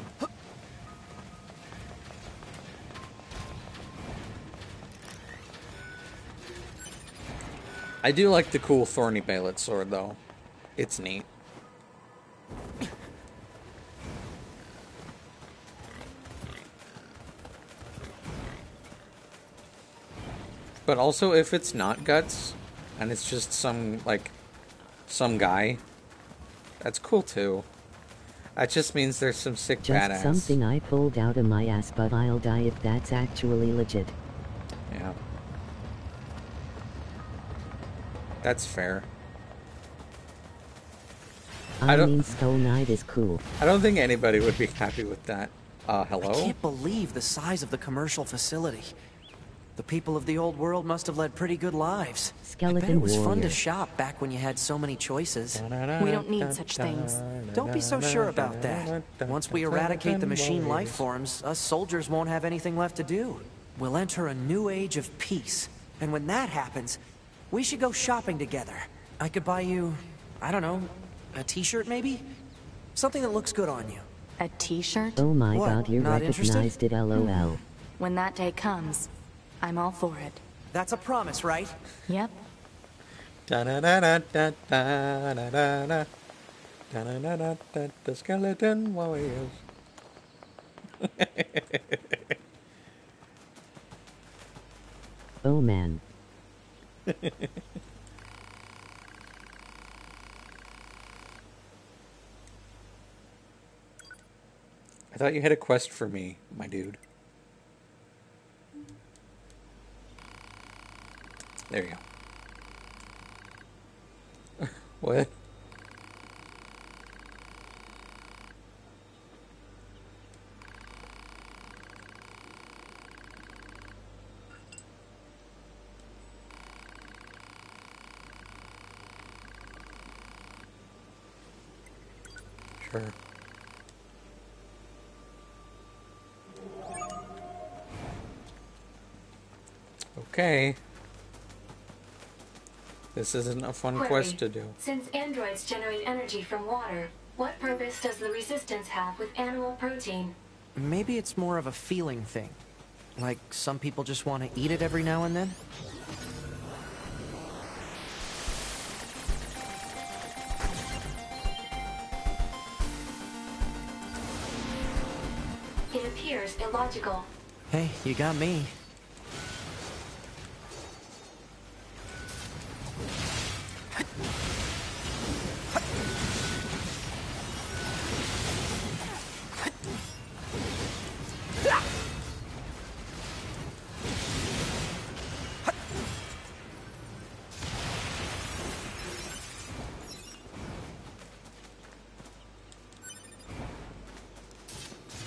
I do like the cool thorny Baylet sword, though. It's neat. But also, if it's not Guts, and it's just some guy, that's cool too. That just means there's some sick Just badass. something I pulled out of my ass, but I'll die if that's actually legit. Yeah. That's fair. I mean, Skull Knight is cool. I don't think anybody would be happy with that. Hello? I can't believe the size of the commercial facility. The people of the old world must have led pretty good lives. Skeleton I bet it was fun warrior. to shop back when you had so many choices. We don't need such things. Don't be so sure about that. Once we eradicate the machine life forms, us soldiers won't have anything left to do. We'll enter a new age of peace. And when that happens, we should go shopping together. I could buy you, I don't know, a t-shirt maybe? Something that looks good on you. A t-shirt? Oh my What, god, you not recognized it, lol. When that day comes, I'm all for it. That's a promise, right? Yep. Da-da-da-da-da-da-da-da-da. Da-da-da-da-da, the skeleton warriors. Oh man. I thought you had a quest for me, my dude. There you go. What? Sure. Okay. This isn't a fun Query. quest to do. Since androids generate energy from water, what purpose does the Resistance have with animal protein? Maybe it's more of a feeling thing. Like some people just want to eat it every now and then? It appears illogical. Hey, you got me.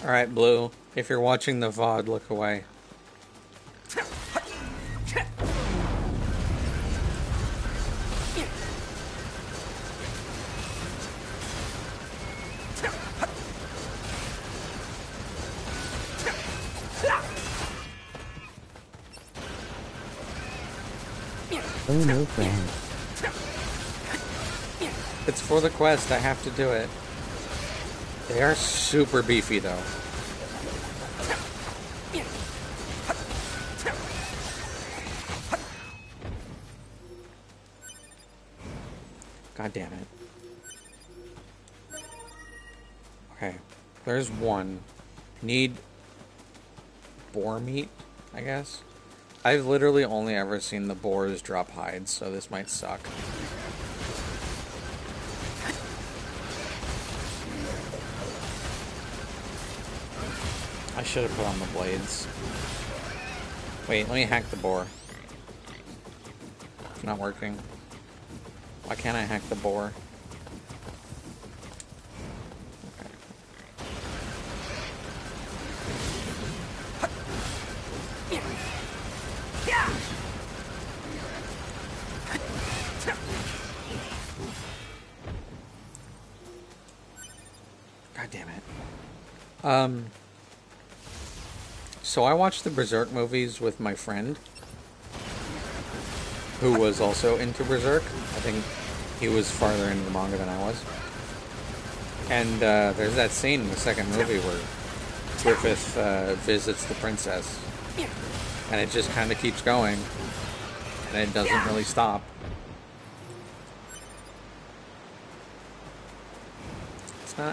Alright, Blue. If you're watching the VOD, look away. Oh no, friend. It's for the quest, I have to do it. They are super beefy, though. God damn it. Okay, there's one. Need boar meat, I guess? I've literally only ever seen the boars drop hides, so this might suck. I should have put on the blades. Wait, let me hack the boar. It's not working. Why can't I hack the boar? Okay. God damn it. So I watched the Berserk movies with my friend, who was also into Berserk. I think he was farther into the manga than I was. And there's that scene in the second movie where Griffith visits the princess. And it just kind of keeps going. And it doesn't really stop.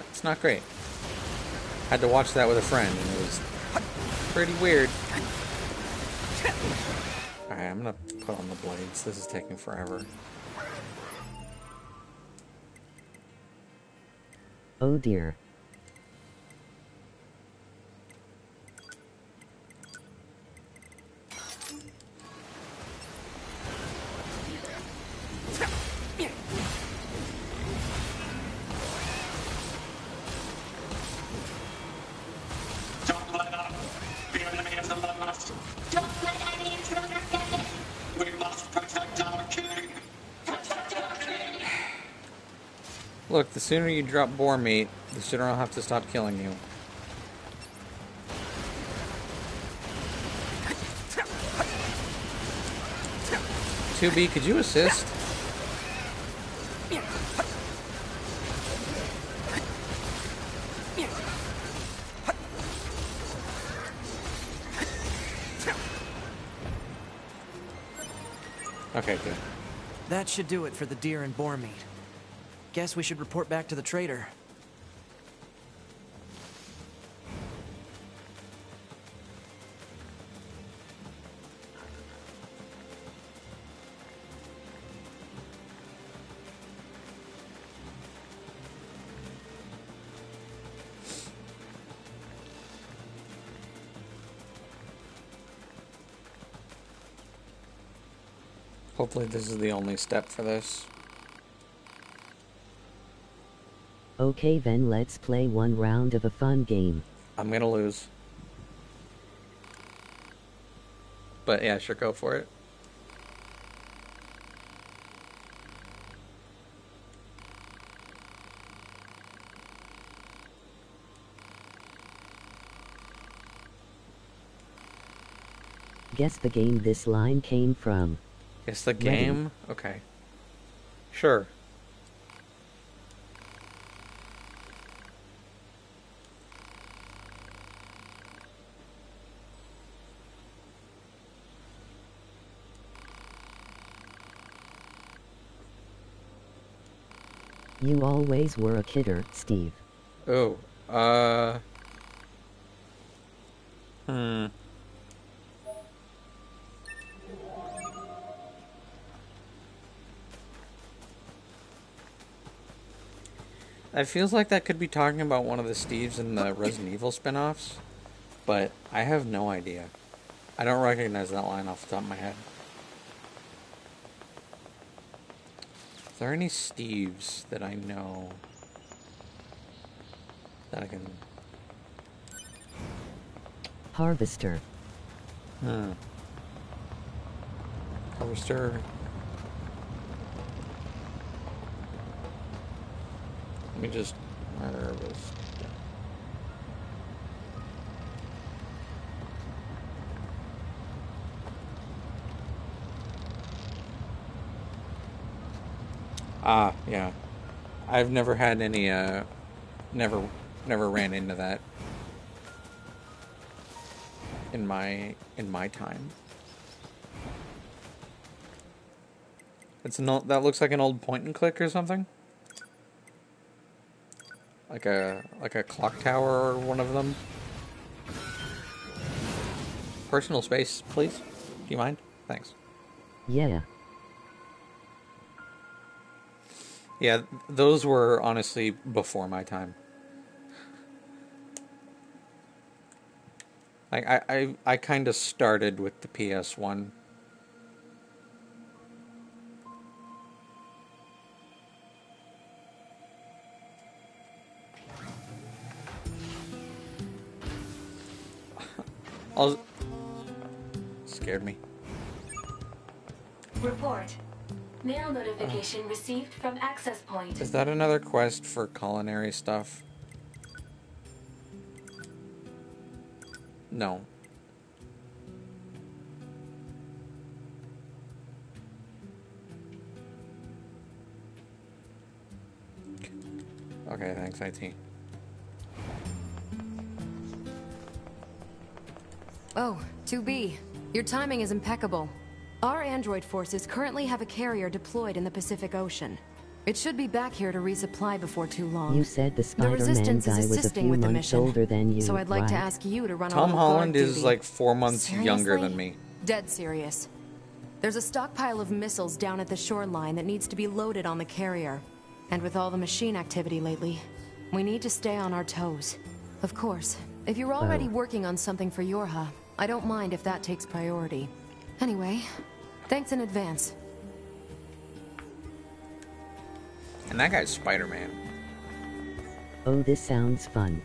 It's not great. Had to watch that with a friend, and it was pretty weird. Alright, I'm gonna put on the blades. This is taking forever. Oh dear. from us. Don't let any intruder get in. We must protect our king. Protect our king. Look, the sooner you drop boar meat, the sooner I'll have to stop killing you. "2B, could you assist?" Okay, good. That should do it for the deer and boar meat. Guess we should report back to the trader. Hopefully this is the only step for this. Okay, then let's play one round of a fun game. I'm gonna lose. But yeah, sure, go for it. Guess the game this line came from. Guess the game? Okay. Sure. You always were a kidder, Steve. Oh, It feels like that could be talking about one of the Steves in the Resident Evil spin-offs, but I have no idea. I don't recognize that line off the top of my head. Are there any Steves that I know that I can... Harvester. Harvester. Let me just harvest. Ah, yeah. I've never had any, never ran into that in my time. It's not, that looks like an old point and click or something. Like a clock tower or one of them. Personal space, please. Do you mind? Thanks. Yeah. Yeah, those were honestly before my time. Like I kind of started with the PS1. Scared me. Report. Mail notification received from access point. Is that another quest for culinary stuff? No. Okay, thanks, IT. Oh, 2B. Your timing is impeccable. Our android forces currently have a carrier deployed in the Pacific Ocean. It should be back here to resupply before too long. You said the The Spider-Man Resistance guy is was a assisting few with the months mission, older than you, so I'd like to right? ask you to run Tom a little Holland guard is duty. like 4 months younger than me. Dead serious. There's a stockpile of missiles down at the shoreline that needs to be loaded on the carrier. And with all the machine activity lately, we need to stay on our toes. Of course, if you're already working on something for Yorha, I don't mind if that takes priority. Anyway, thanks in advance. And that guy's Spider-Man. Oh, this sounds fun.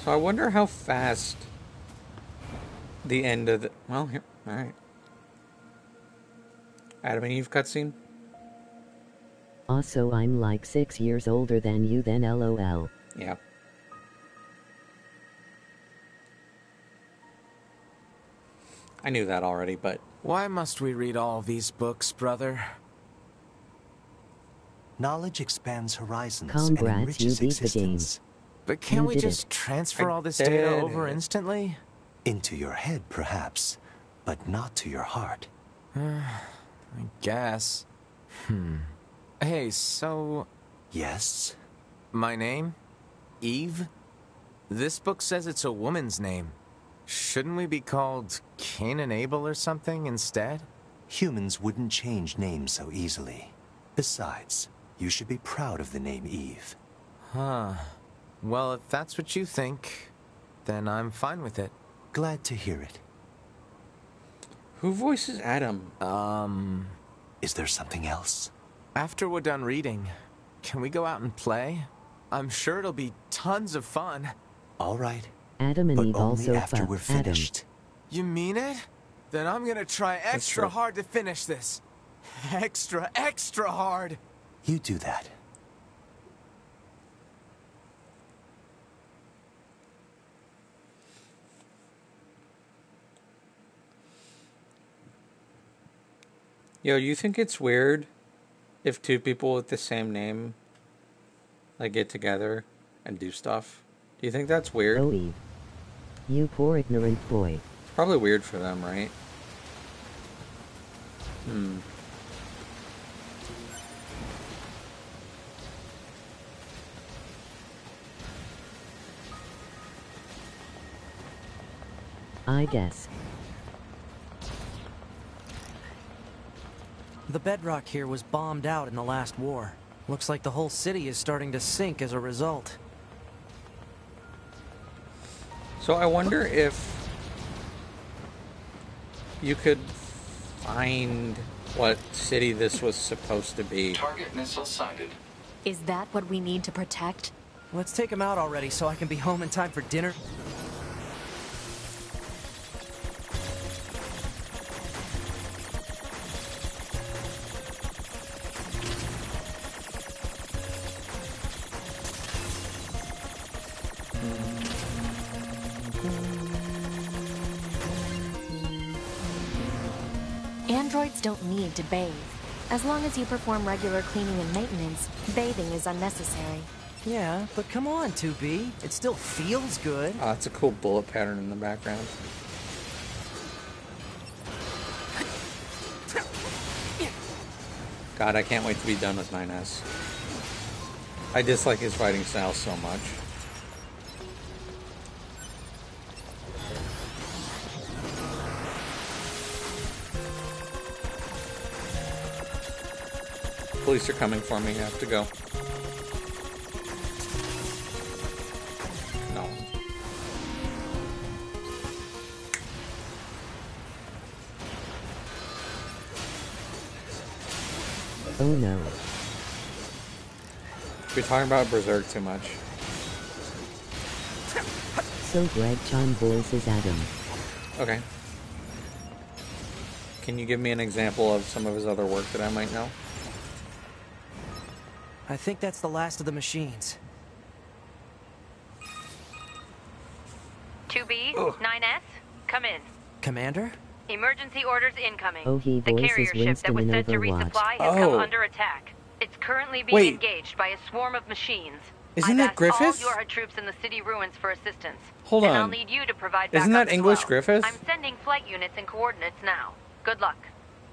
So I wonder how fast the end of the... Well, here. Alright. Adam and Eve cutscene? Also, I'm like 6 years older than you then lol. Yeah. I knew that already, but... Why must we read all these books, brother? Knowledge expands horizons Congrats, and enriches you beat the game. existence. But can't You we did just it. transfer I all this did data it. over instantly? Into your head, perhaps, but not to your heart. I guess. Hey, so... Yes? My name? Eve? This book says it's a woman's name. Shouldn't we be called Cain and Abel or something instead? Humans wouldn't change names so easily. Besides, you should be proud of the name Eve. Huh. Well, if that's what you think, then I'm fine with it. Glad to hear it. Who voices Adam? Is there something else? After we're done reading, can we go out and play? I'm sure it'll be tons of fun. All right. Adam and But Eve only also after fuck we're Adam. finished. You mean it? Then I'm gonna try extra true. hard to finish this. Extra, extra hard! You do that. Yo, you think it's weird if two people with the same name like get together and do stuff? Do you think that's weird? Oh, Eve. You poor ignorant boy. It's probably weird for them, right? I guess. The bedrock here was bombed out in the last war. Looks like the whole city is starting to sink as a result. So I wonder if you could find what city this was supposed to be. Target missile sighted. Is that what we need to protect? Let's take him out already so I can be home in time for dinner. Androids don't need to bathe. As long as you perform regular cleaning and maintenance, bathing is unnecessary. Yeah, but come on, 2B. It still feels good. Oh, that's a cool bullet pattern in the background. God, I can't wait to be done with 9S. I dislike his fighting style so much. Police are coming for me. I have to go. No. Oh no. We're talking about Berserk too much. So Greg Chan voices Adam. Okay. Can you give me an example of some of his other work that I might know? I think that's the last of the machines. 2B, 9S, come in. Commander? Emergency orders incoming. Oh, he The voices carrier ship that Winston was in sent to Overwatch. resupply has come Oh. under attack. It's currently being Wait. engaged by a swarm of machines. Isn't I've that asked Griffith? all your troops in the city ruins for assistance. Hold and on. I'll need you to provide Isn't backup that as English well. Griffith? I'm sending flight units and coordinates now. Good luck.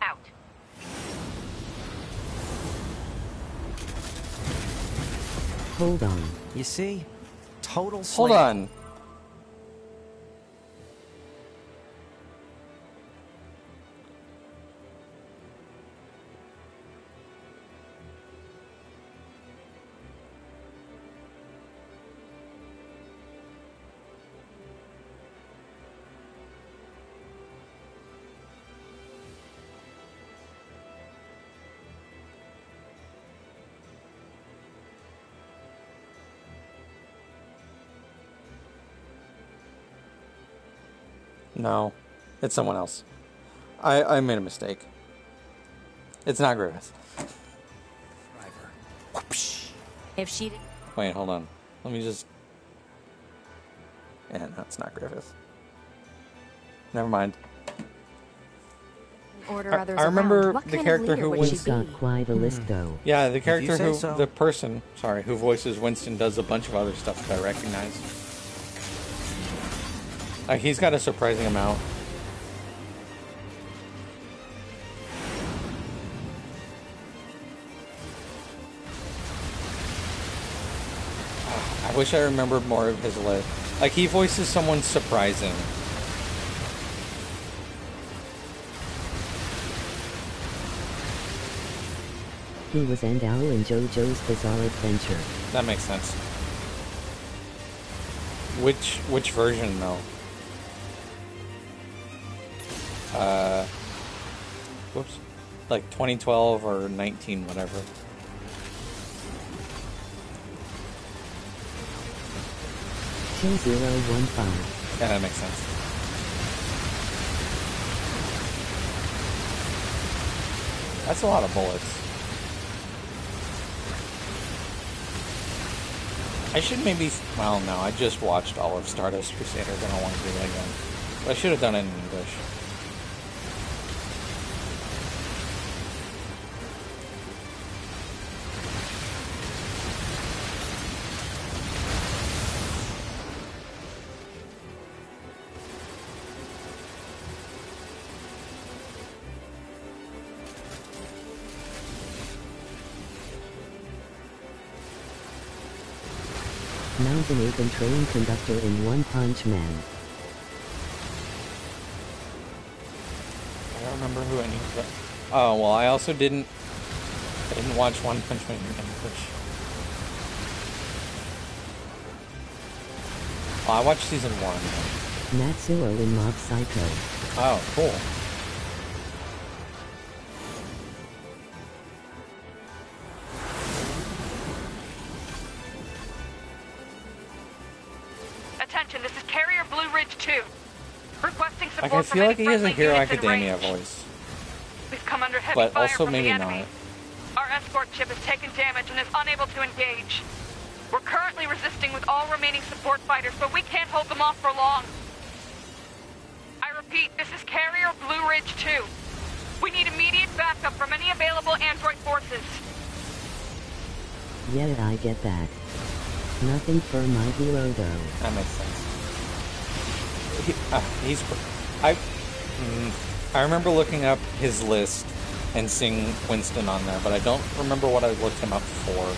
Out. Hold on. You see? Total Hold slavery. on. No, it's someone else. I made a mistake. It's not Griffith. If she did... Wait, hold on. Let me just... Yeah, no, it's not Griffith. Never mind. Order others I remember around. What the kind of character leader who would was... she He's got be? quite a list, though. Yeah, the character say who... so. The person, sorry, who voices Winston does a bunch of other stuff that I recognize. He's got a surprising amount. I wish I remembered more of his list. Like, he voices someone surprising. He was Andal in JoJo's Bizarre Adventure. That makes sense. Which version, though? Whoops. Like 2012 or 19, whatever. Two 015. Yeah, that makes sense. That's a lot of bullets. I should maybe... Well, no, I just watched all of Stardust Crusaders. I don't want to do that again. But I should have done it in English. Mountain Ape and train conductor in One Punch Man. I don't remember who any of the... Oh, well, I also didn't watch One Punch Man in English. Oh, I watched season 1. Natsuo in Mob Psycho. Oh, cool. Attention, this is Carrier Blue Ridge 2. Requesting support Like, I from feel any like he has a friendly Hero units in Academia range. voice. We've come under heavy But fire also from maybe the enemy. not. Our escort ship has taken damage and is unable to engage. We're currently resisting with all remaining support fighters, but we can't hold them off for long. I repeat, this is Carrier Blue Ridge 2. We need immediate backup from any available android forces. Yeah, I get that. Nothing for my hero, though. That makes sense. I remember looking up his list and seeing Winston on there, but I don't remember what I looked him up for.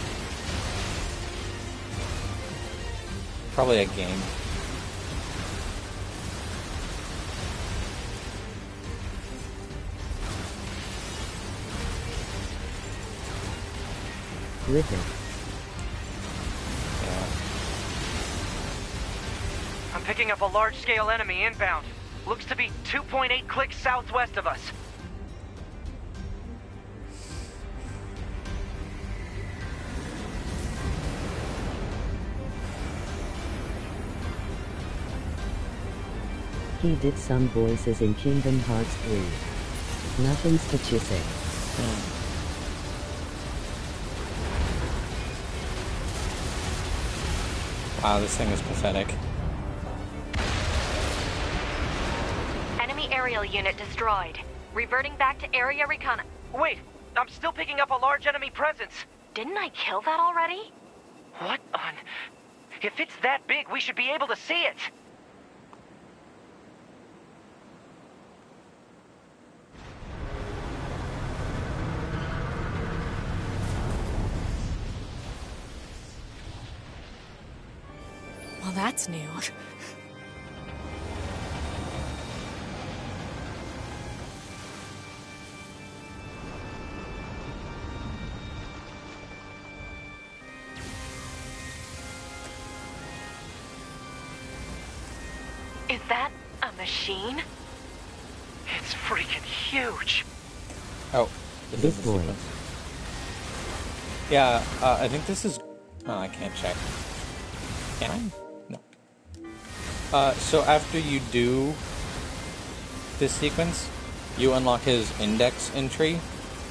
Probably a game. Griffith. Yeah. I'm picking up a large-scale enemy inbound. Looks to be 2.8 clicks southwest of us. He did some voices in Kingdom Hearts 3. Nothing specific. Wow, this thing is pathetic. Enemy aerial unit destroyed. Reverting back to area recon. Wait, I'm still picking up a large enemy presence. Didn't I kill that already? What on... If it's that big, we should be able to see it. Well, that's new. Is that a machine? It's freaking huge. Oh, this is the boy. sequence. Yeah, I think this is... Oh, I can't check. Can I? No. So after you do this sequence, you unlock his index entry,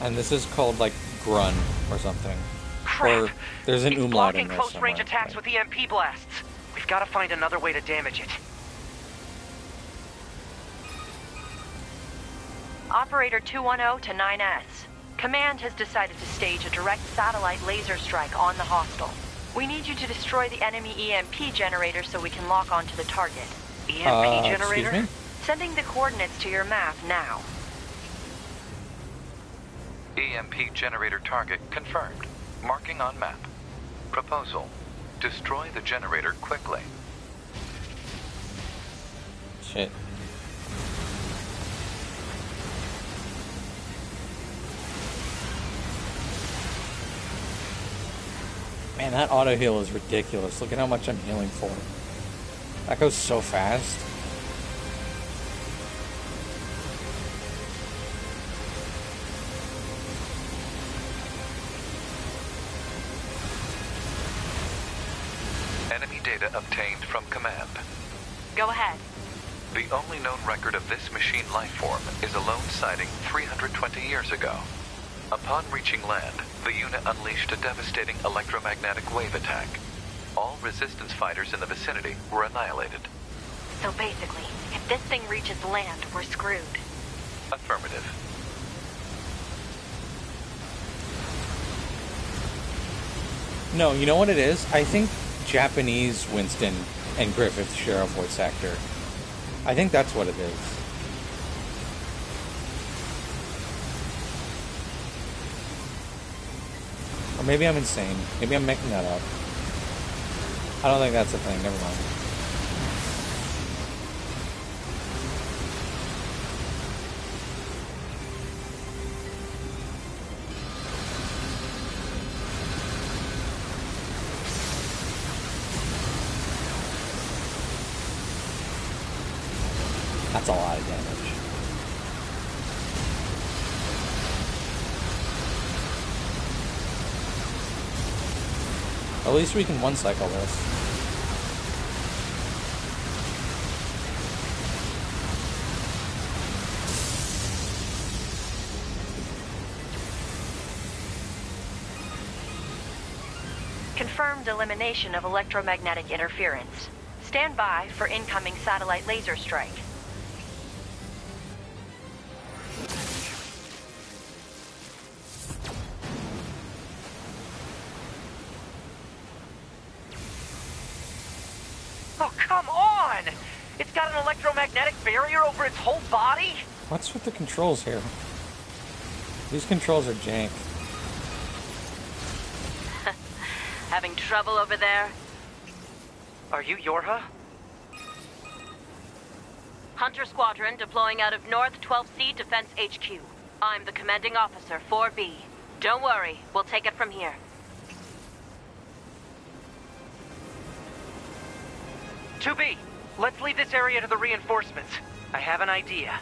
and this is called like Grun or something. Crap! Or there's an It's umlaut in blocking there close-range somewhere. attacks with EMP blasts. We've got to find another way to damage it. Operator 210 to 9S. Command has decided to stage a direct satellite laser strike on the hostile. We need you to destroy the enemy EMP generator so we can lock onto the target. EMP generator? Excuse me? Sending the coordinates to your map now. EMP generator target confirmed. Marking on map. Proposal. Destroy the generator quickly. Shit. Man, that auto heal is ridiculous. Look at how much I'm healing for. That goes so fast. Enemy data obtained from command. Go ahead. The only known record of this machine lifeform is a lone sighting 320 years ago. Upon reaching land, the unit unleashed a devastating electromagnetic wave attack. All resistance fighters in the vicinity were annihilated. So basically, if this thing reaches land, we're screwed. Affirmative. No, you know what it is? I think Japanese Winston and Griffith share a voice actor. I think that's what it is. Or maybe I'm insane. Maybe I'm making that up. I don't think that's a thing. Never mind. That's a lot of damage. At least we can one-cycle this. Confirmed elimination of electromagnetic interference. Stand by for incoming satellite laser strike. Oh, come on! It's got an electromagnetic barrier over its whole body? What's with the controls here? These controls are jank. Having trouble over there? Are you Yorha? Hunter Squadron deploying out of North 12C Defense HQ. I'm the commanding officer, 4B. Don't worry, we'll take it from here. "2B, let's leave this area to the reinforcements. I have an idea.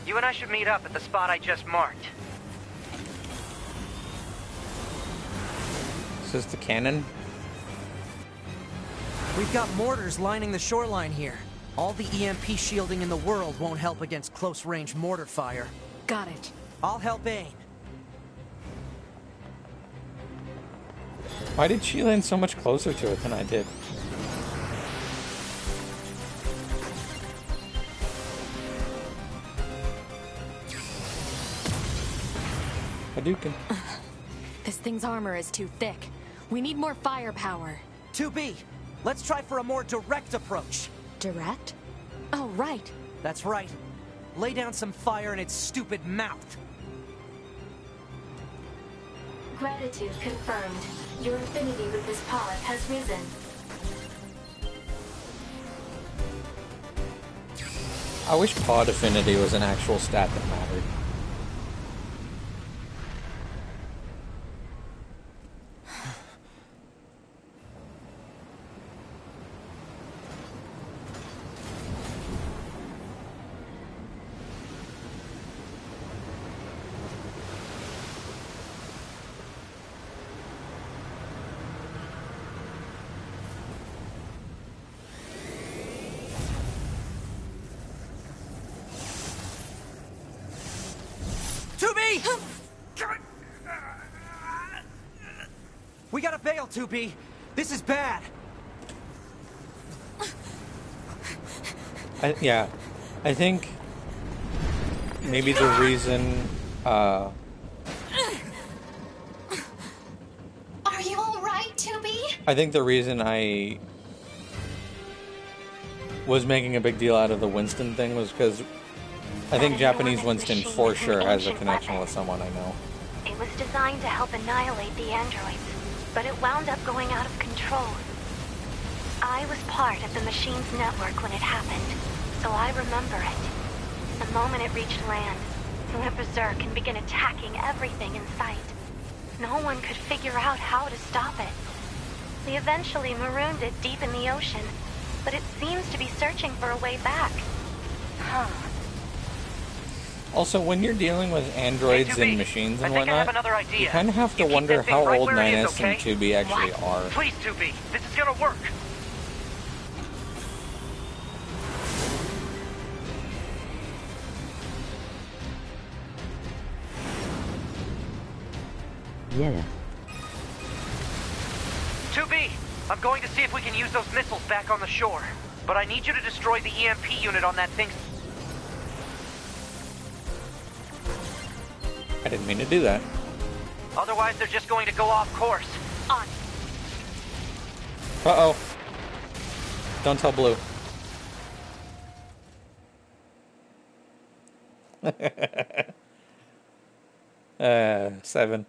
You and I should meet up at the spot I just marked." This is the cannon. We've got mortars lining the shoreline here. All the EMP shielding in the world won't help against close-range mortar fire. Got it. I'll help aim. Why did she land so much closer to it than I did? Hadouken. This thing's armor is too thick. We need more firepower. 2B, let's try for a more direct approach. Direct? Oh, right. That's right. Lay down some fire in its stupid mouth. Gratitude confirmed. Your affinity with this pod has risen. I wish pod affinity was an actual stat that mattered. We gotta bail, 2B. This is bad. Yeah, I think maybe the reason, Are you alright, 2B? I think the reason I was making a big deal out of the Winston thing was because I think Japanese Winston for sure has a connection with someone I know. It was designed to help annihilate the androids, but it wound up going out of control. I was part of the machine's network when it happened, so I remember it. The moment it reached land, it went berserk and began attacking everything in sight. No one could figure out how to stop it. We eventually marooned it deep in the ocean, but it seems to be searching for a way back. Huh. Also, when you're dealing with androids and machines and whatnot, you kind of have to keep wonder that thing how right old where it is, 9S and okay? 2B actually are. Please, 2B. This is gonna work. Yeah. 2B, I'm going to see if we can use those missiles back on the shore. But I need you to destroy the EMP unit on that thing. I didn't mean to do that. Otherwise, they're just going to go off course. On. Uh-oh. Don't tell Blue. Seven.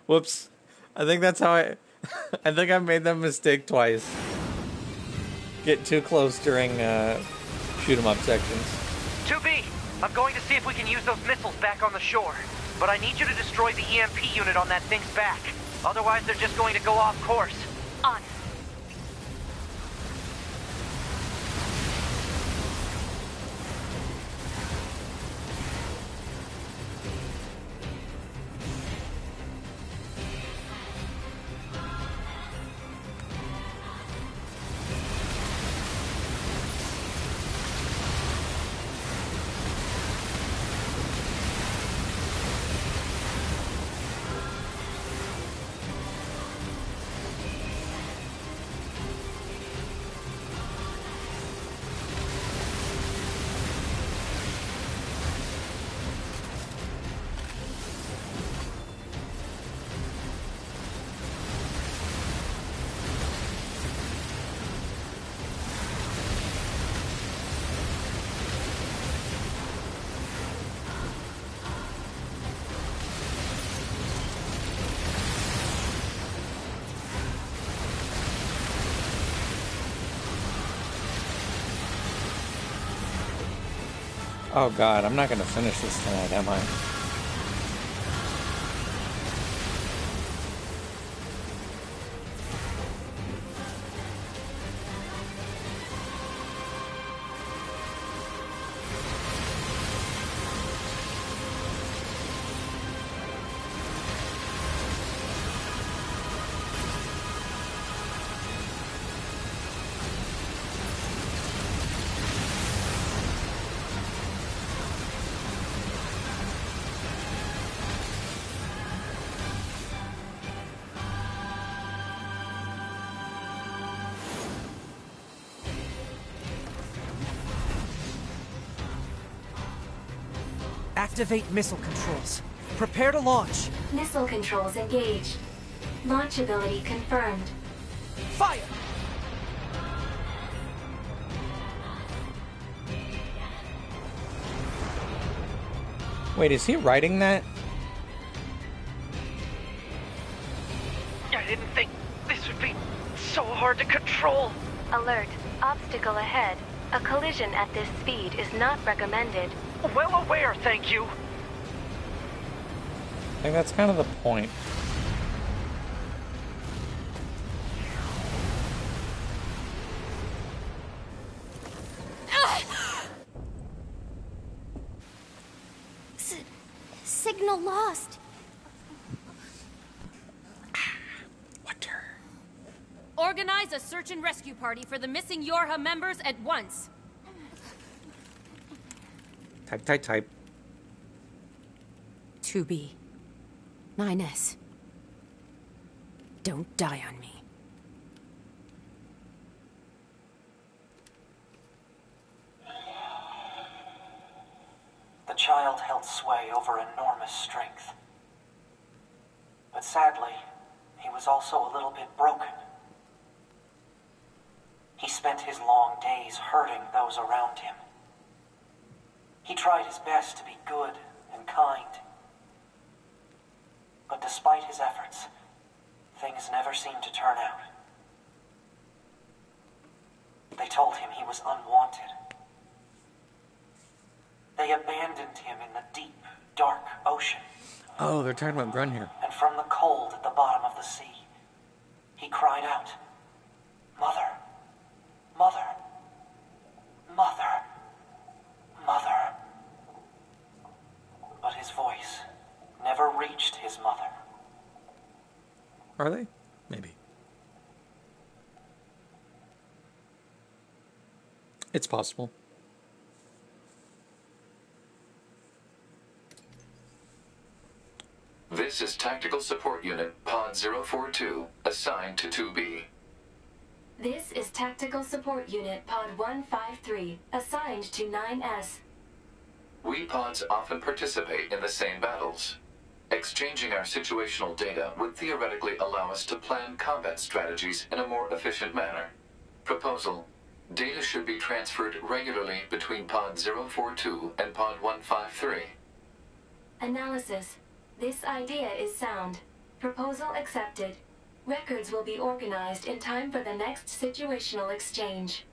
Whoops. I think that's how I think I made that mistake twice. Get too close during shoot 'em up sections. 2B, I'm going to see if we can use those missiles back on the shore. But I need you to destroy the EMP unit on that thing's back. Otherwise, they're just going to go off course. On. Oh god, I'm not gonna finish this tonight, am I? Activate missile controls. Prepare to launch. Missile controls engaged. Launch ability confirmed. Fire! Wait, is he writing that? I didn't think this would be so hard to control. Alert. Obstacle ahead. A collision at this speed is not recommended. Well aware, thank you. I think that's kind of the point. Signal lost. Organize a search and rescue party for the missing Yorha members at once. Type. 2B. 9S. Don't die on me. The child held sway over enormous strength. But sadly, he was also a little bit broken. He spent his long days hurting those around him. He tried his best to be good and kind. But despite his efforts, things never seemed to turn out. They told him he was unwanted. They abandoned him in the deep, dark ocean. Oh, they're talking about Grun here. And from the cold at the bottom of the sea, he cried out, "Mother, Mother, Mother, Mother." But his voice never reached his mother. Are they? Maybe. It's possible. This is Tactical Support Unit Pod 042, assigned to 2B. This is Tactical Support Unit Pod 153, assigned to 9S. We pods often participate in the same battles. Exchanging our situational data would theoretically allow us to plan combat strategies in a more efficient manner. Proposal: data should be transferred regularly between Pod 042 and Pod 153. Analysis. This idea is sound. Proposal accepted. Records will be organized in time for the next situational exchange.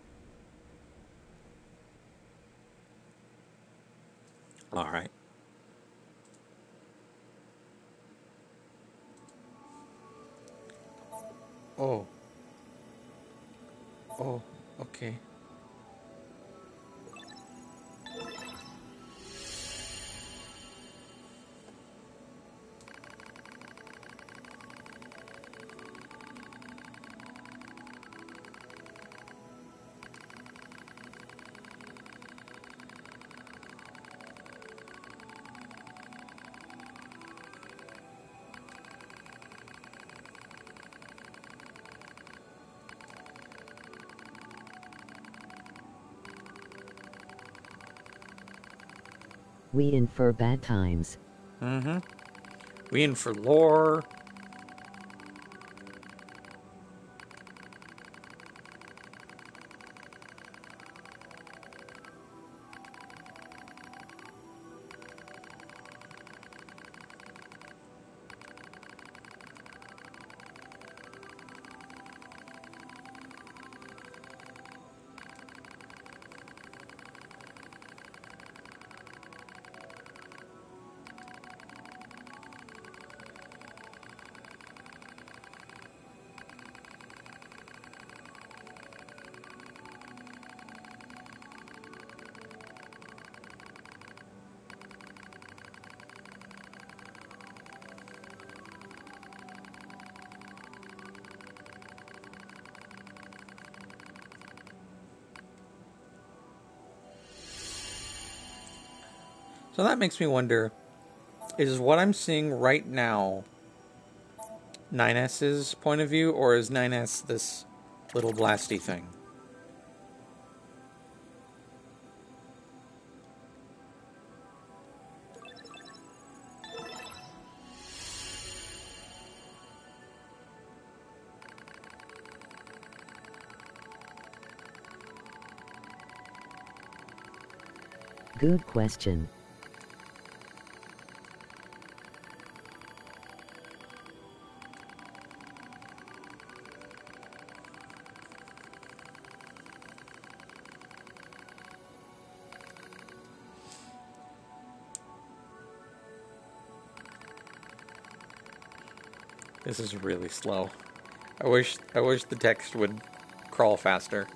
All right. Oh. Oh, okay. We infer bad times. Mm-hmm. We in for lore. So that makes me wonder, is what I'm seeing right now 9S's point of view, or is 9S this little blasty thing? Good question. This is really slow. I wish the text would crawl faster.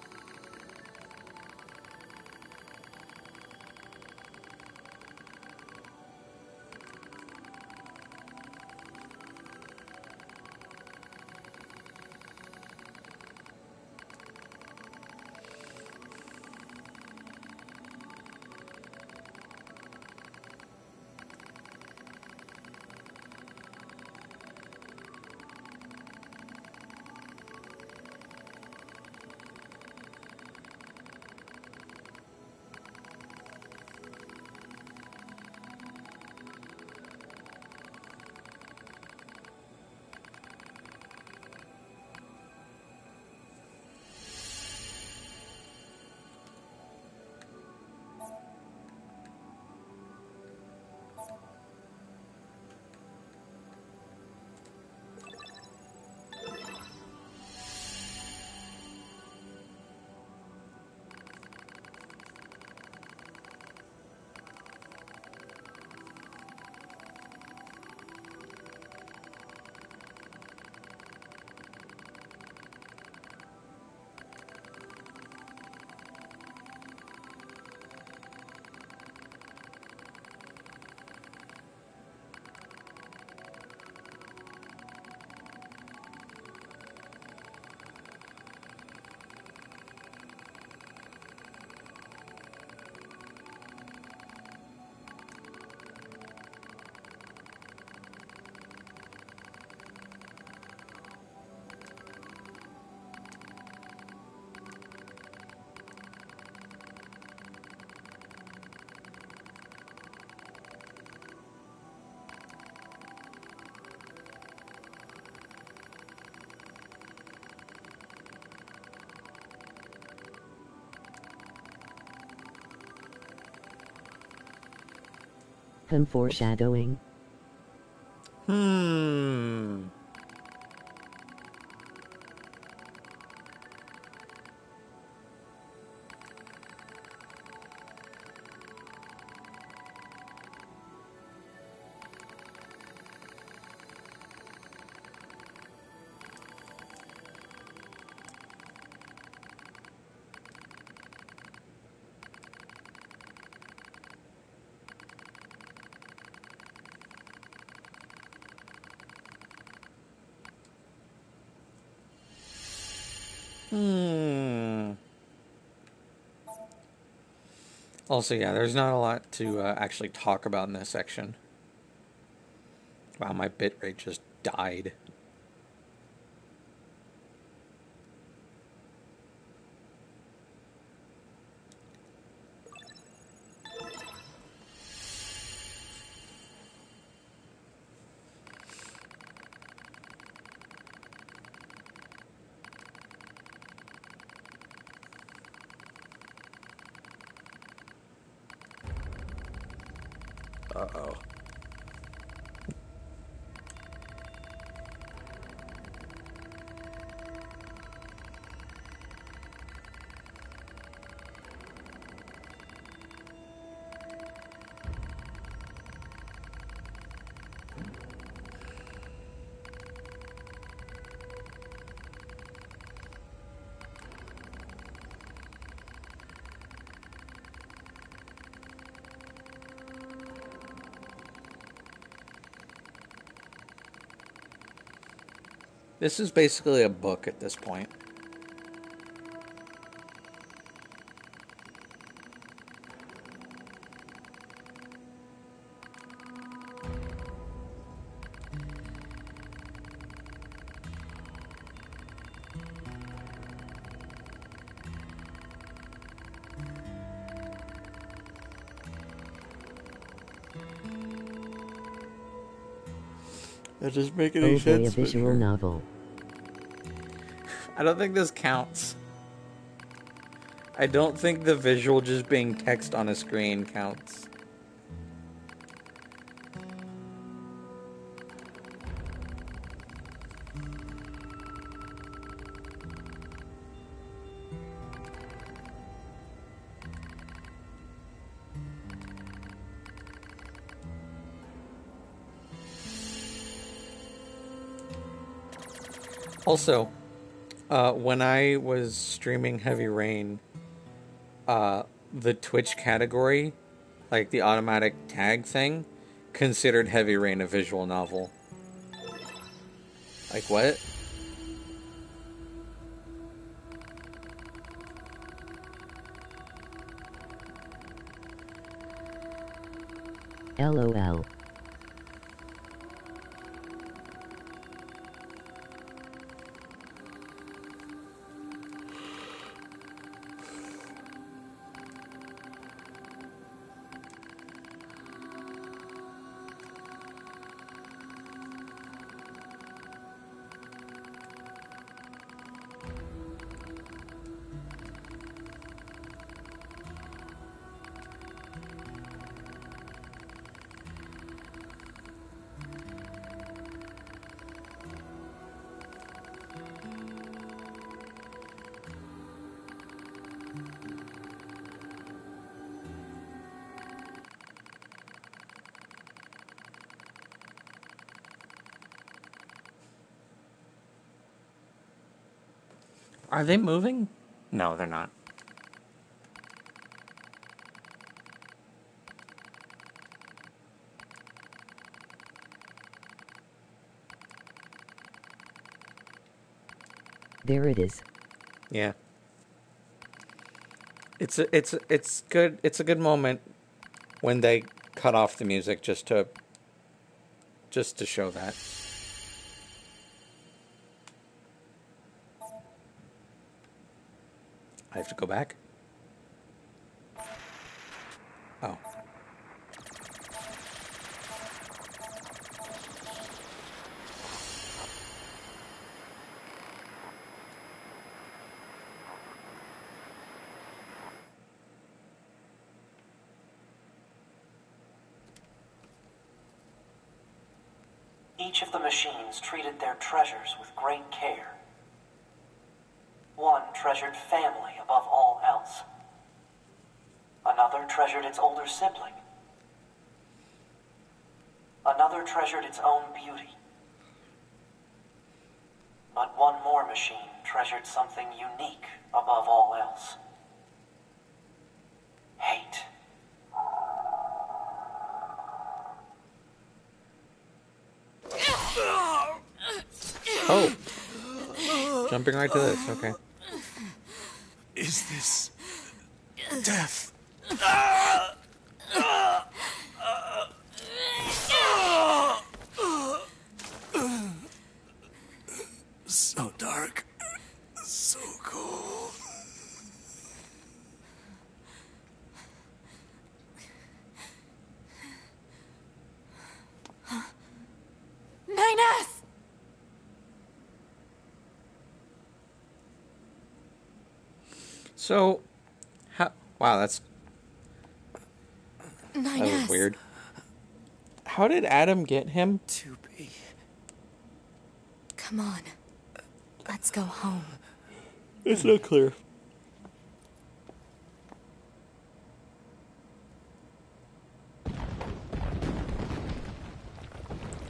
Foreshadowing. Also, yeah, there's not a lot to actually talk about in this section. Wow, my bitrate just died. Uh-oh. This is basically a book at this point. That doesn't make any sense. Oh boy, a visual novel. I don't think this counts. I don't think the visual just being text on a screen counts. Also, when I was streaming Heavy Rain, the Twitch category, like the automatic tag thing, considered Heavy Rain a visual novel. Like what? LOL. Are they moving? No, they're not. There it is. Yeah. It's good. It's a good moment when they cut off the music just to show that. I have to go back. Oh. Each of the machines treated their treasures with great care. One treasured family above all else. Another treasured its older sibling. Another treasured its own beauty. But one more machine treasured something unique above all else. Hate. Oh. Jumping right to this, okay. Is this death? So dark, so cold. Ninus! So, wow, that was Ninus. weird. How did Adam get him? To be. Come on. Let's go home. It's not clear.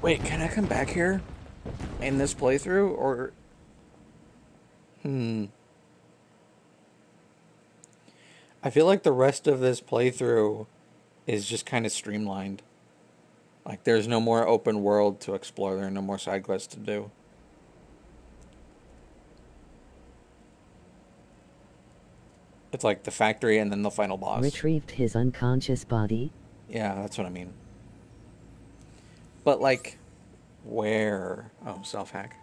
Wait, can I come back here in this playthrough, or... I feel like the rest of this playthrough is just kind of streamlined. Like, there's no more open world to explore. There are no more side quests to do. It's like the factory and then the final boss. Retrieved his unconscious body. Yeah, that's what I mean. But, like, where? Oh, self-hack.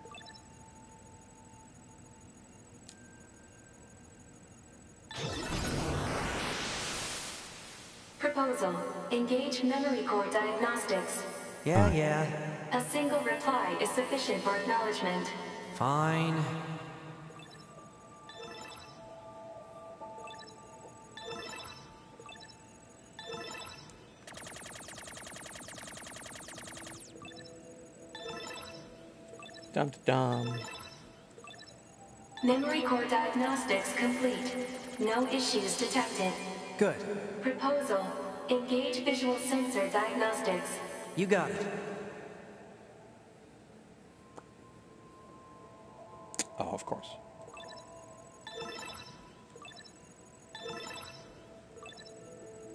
Proposal. Engage memory core diagnostics. Yeah. A single reply is sufficient for acknowledgement. Fine. Dum-dum. Memory core diagnostics complete. No issues detected. Good. Proposal. Engage visual sensor diagnostics. You got it. Oh, of course.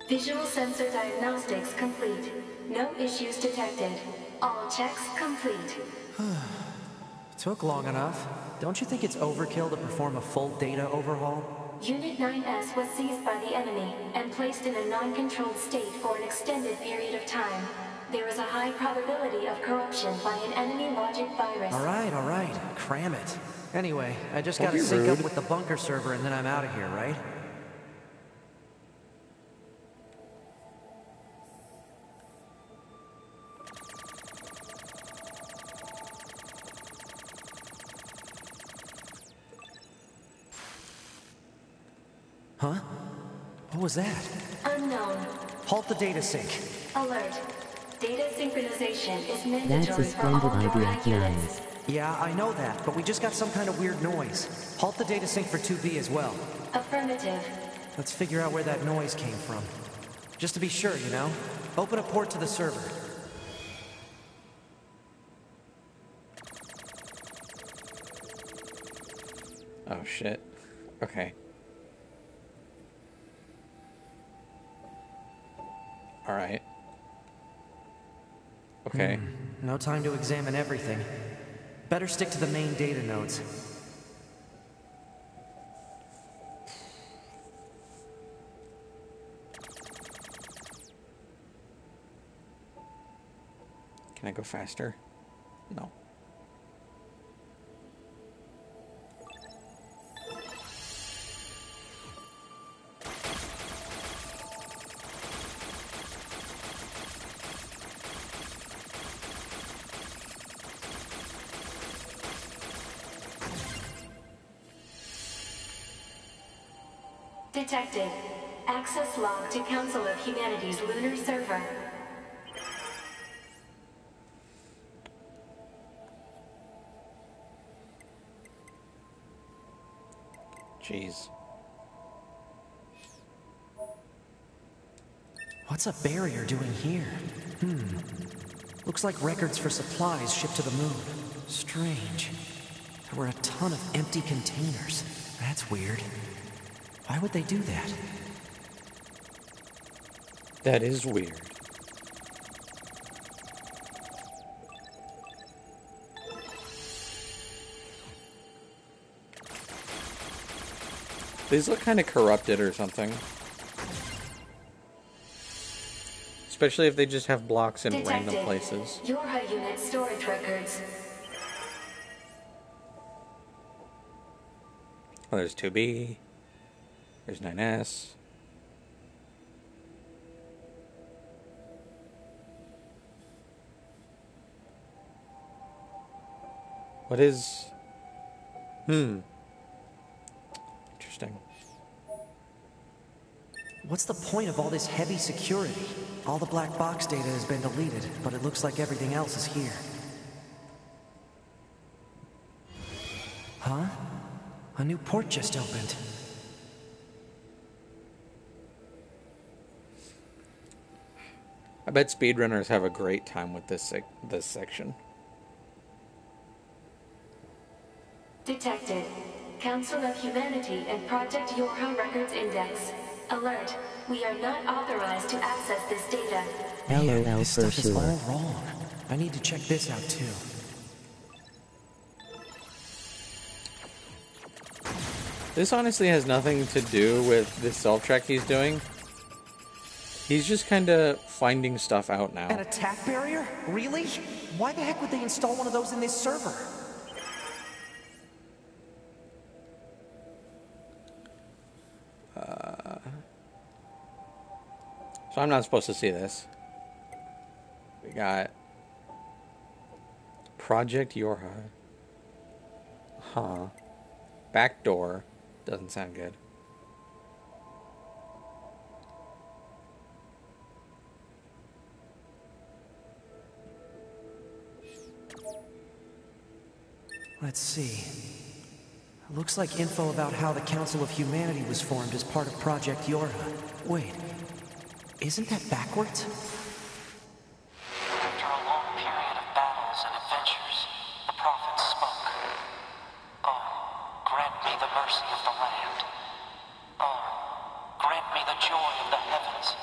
Visual sensor diagnostics complete. No issues detected. All checks complete. Took long enough. Don't you think it's overkill to perform a full data overhaul? Unit 9S was seized by the enemy and placed in a non-controlled state for an extended period of time. There is a high probability of corruption by an enemy logic virus. All right. Cram it. Anyway, I just Don't gotta be sync rude. up with the bunker server and then I'm out of here, right? Huh? What was that? Unknown. Halt the data sync. Alert. Data synchronization is That's a mandatory for splendid all idea, direct units. Niles. Yeah, I know that, but we just got some kind of weird noise. Halt the data sync for 2B as well. Affirmative. Let's figure out where that noise came from. Just to be sure, you know? Open a port to the server. Oh, shit. Okay. Alright. Okay. No time to examine everything. Better stick to the main data nodes. Can I go faster? No. Detected. Access log to Council of Humanity's lunar server. Jeez. What's a barrier doing here? Looks like records for supplies shipped to the moon. Strange. There were a ton of empty containers. That's weird. Why would they do that? That is weird. These look kind of corrupted or something. Especially if they just have blocks in random places. Yorha unit storage records. Well, there's 2B. There's 9S. What is... Interesting. What's the point of all this heavy security? All the black box data has been deleted, but it looks like everything else is here. Huh? A new port just opened. I bet speedrunners have a great time with this section. Detected. Council of Humanity and Project Yorha Records Index. Alert. We are not authorized to access this data. Man, LOL this for stuff is sure. all wrong. I need to check this out too. This honestly has nothing to do with this self-track he's doing. He's just kind of finding stuff out now. An attack barrier? Really? Why the heck would they install one of those in this server? So I'm not supposed to see this. We got Project Yorha. Huh. Backdoor. Doesn't sound good. Let's see. Looks like info about how the Council of Humanity was formed as part of Project Yorha. Wait, isn't that backwards? After a long period of battles and adventures, the prophets spoke. Oh, grant me the mercy of the land. Oh, grant me the joy of the heavens.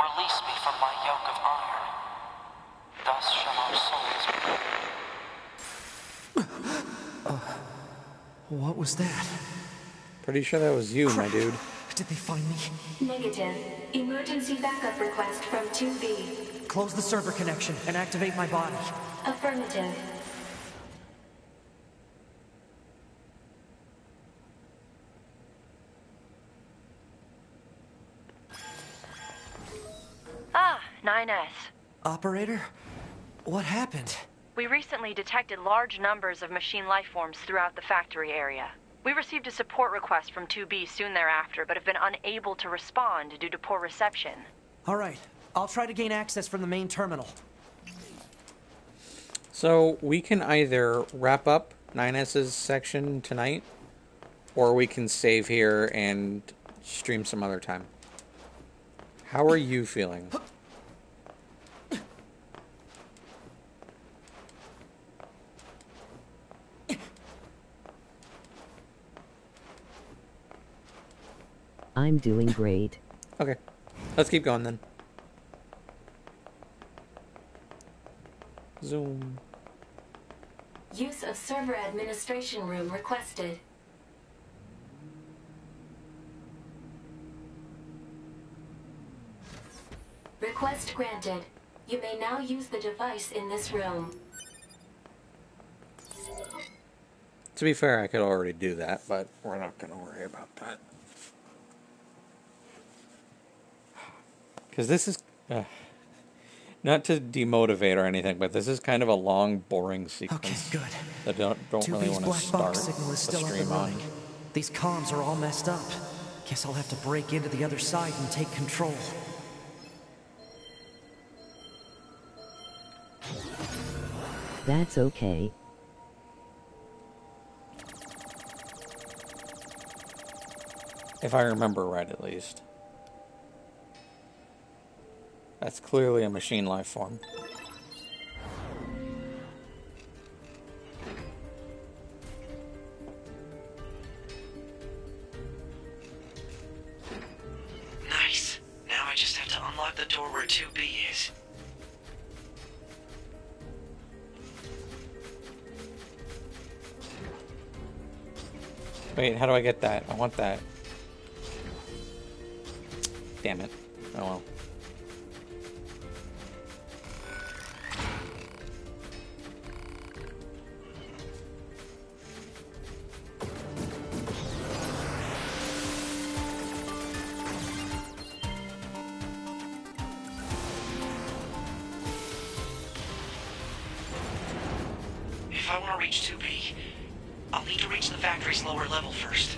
Release me from my yoke of iron. Thus shall our souls be. What was that? Pretty sure that was you, my dude. Did they find me? Negative. Emergency backup request from 2B. Close the server connection and activate my body. Affirmative. Ah, 9S. Operator? What happened? We recently detected large numbers of machine life forms throughout the factory area. We received a support request from 2B soon thereafter, but have been unable to respond due to poor reception. All right, I'll try to gain access from the main terminal. So we can either wrap up 9S's section tonight, or we can save here and stream some other time. How are you feeling? I'm doing great. Okay, let's keep going then. Zoom. Use of server administration room requested. Request granted. You may now use the device in this room. To be fair, I could already do that, but we're not going to worry about that. Because this is... not to demotivate or anything, but this is kind of a long, boring sequence. Okay, good. That don't really want to black start box signal is the still up stream and on. running. These comms are all messed up. Guess I'll have to break into the other side and take control. That's okay. If I remember right, at least. That's clearly a machine life form. Nice. Now I just have to unlock the door where 2B is. Wait, how do I get that? I want that. Damn it. Oh well. If I want to reach 2B, I'll need to reach the factory's lower level first.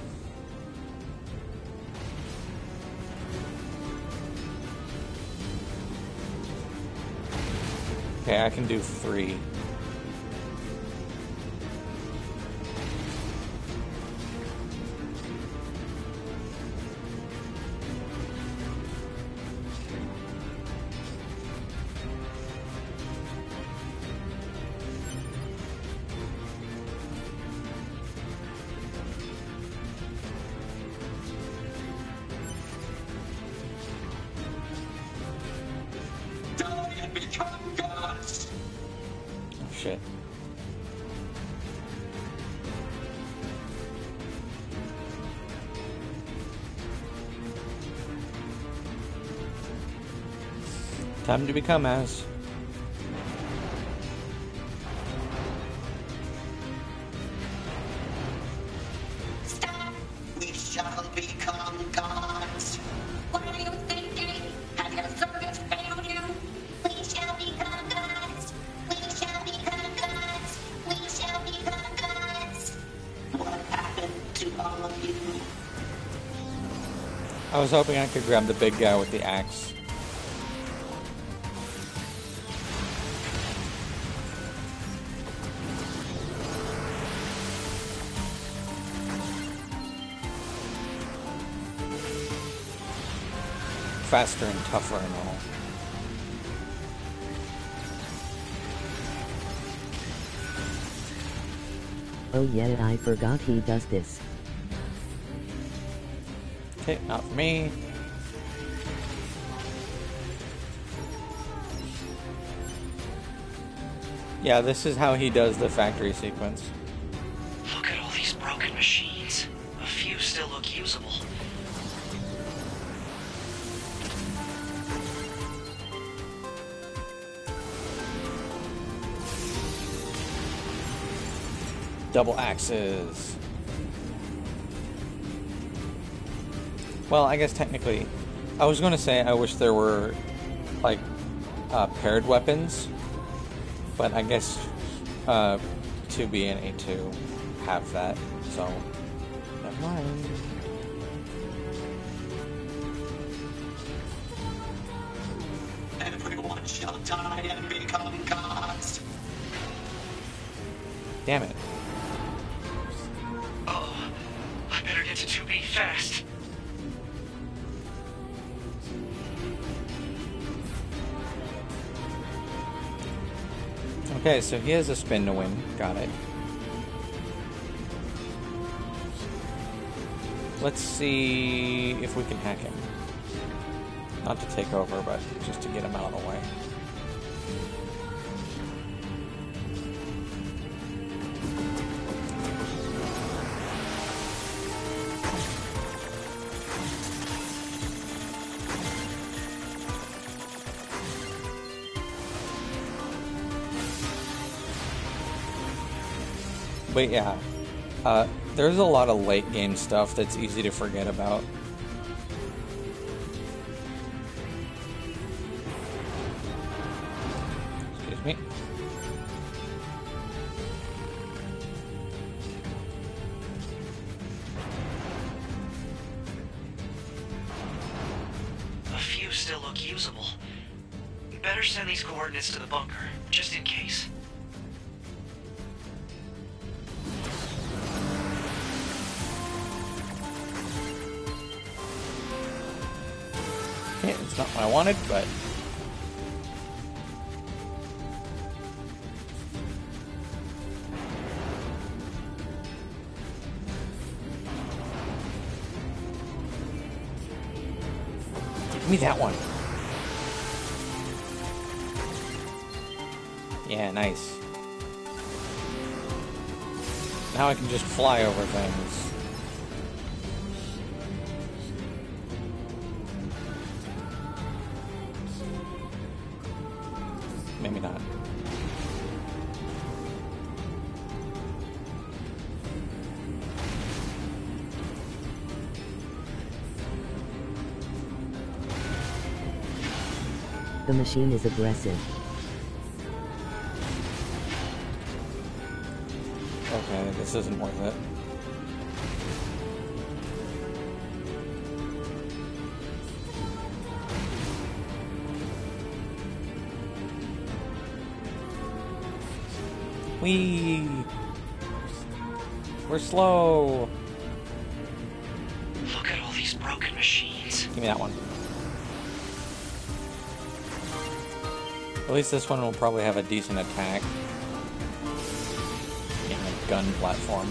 Okay, I can do 3. Die and become gods! Oh shit. Time to become as. Stop! We shall become gods! What are you thinking? Has your service failed you? We shall become gods! We shall become gods! We shall become gods! What happened to all of you? I was hoping I could grab the big guy with the axe. Faster and tougher and all. Oh yeah, I forgot he does this. Okay, not for me. Yeah, this is how he does the factory sequence. Look at all these broken machines. A few still look usable. Double axes. Well, I guess technically, I was going to say I wish there were, like, paired weapons, but I guess 2B and A2 have that, so never mind. Everyone shall die and become gods! Damn it. Oh, I better get to 2B fast. Okay, so he has a spin to win. Got it. Let's see if we can hack him. Not to take over, but just to get him out of the way. But yeah, there's a lot of late game stuff that's easy to forget about. Excuse me. A few still look usable. Better send these coordinates to the bunker, just in case. It's not what I wanted, but... Give me that one. Yeah, nice. Now I can just fly over things. Maybe not. The machine is aggressive. Okay, this isn't worth it. We're slow. Look at all these broken machines. Give me that one. At least this one will probably have a decent attack. In a gun platform.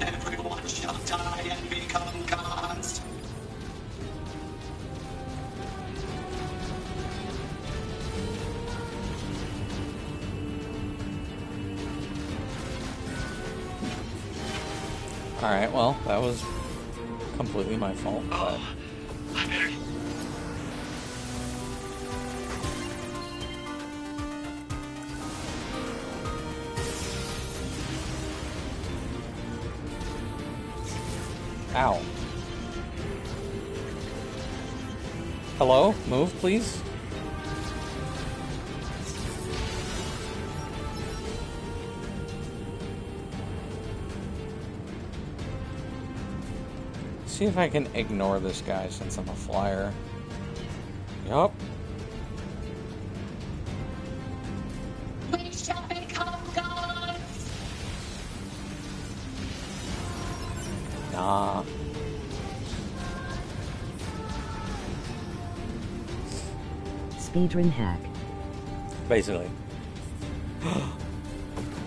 Everyone shall die and become gods. Alright, well, that was completely my fault, but... I better... Ow. Hello? Move, please? See if I can ignore this guy since I'm a flyer. Yup. We shall become gods. Nah. Speedrun hack. Basically.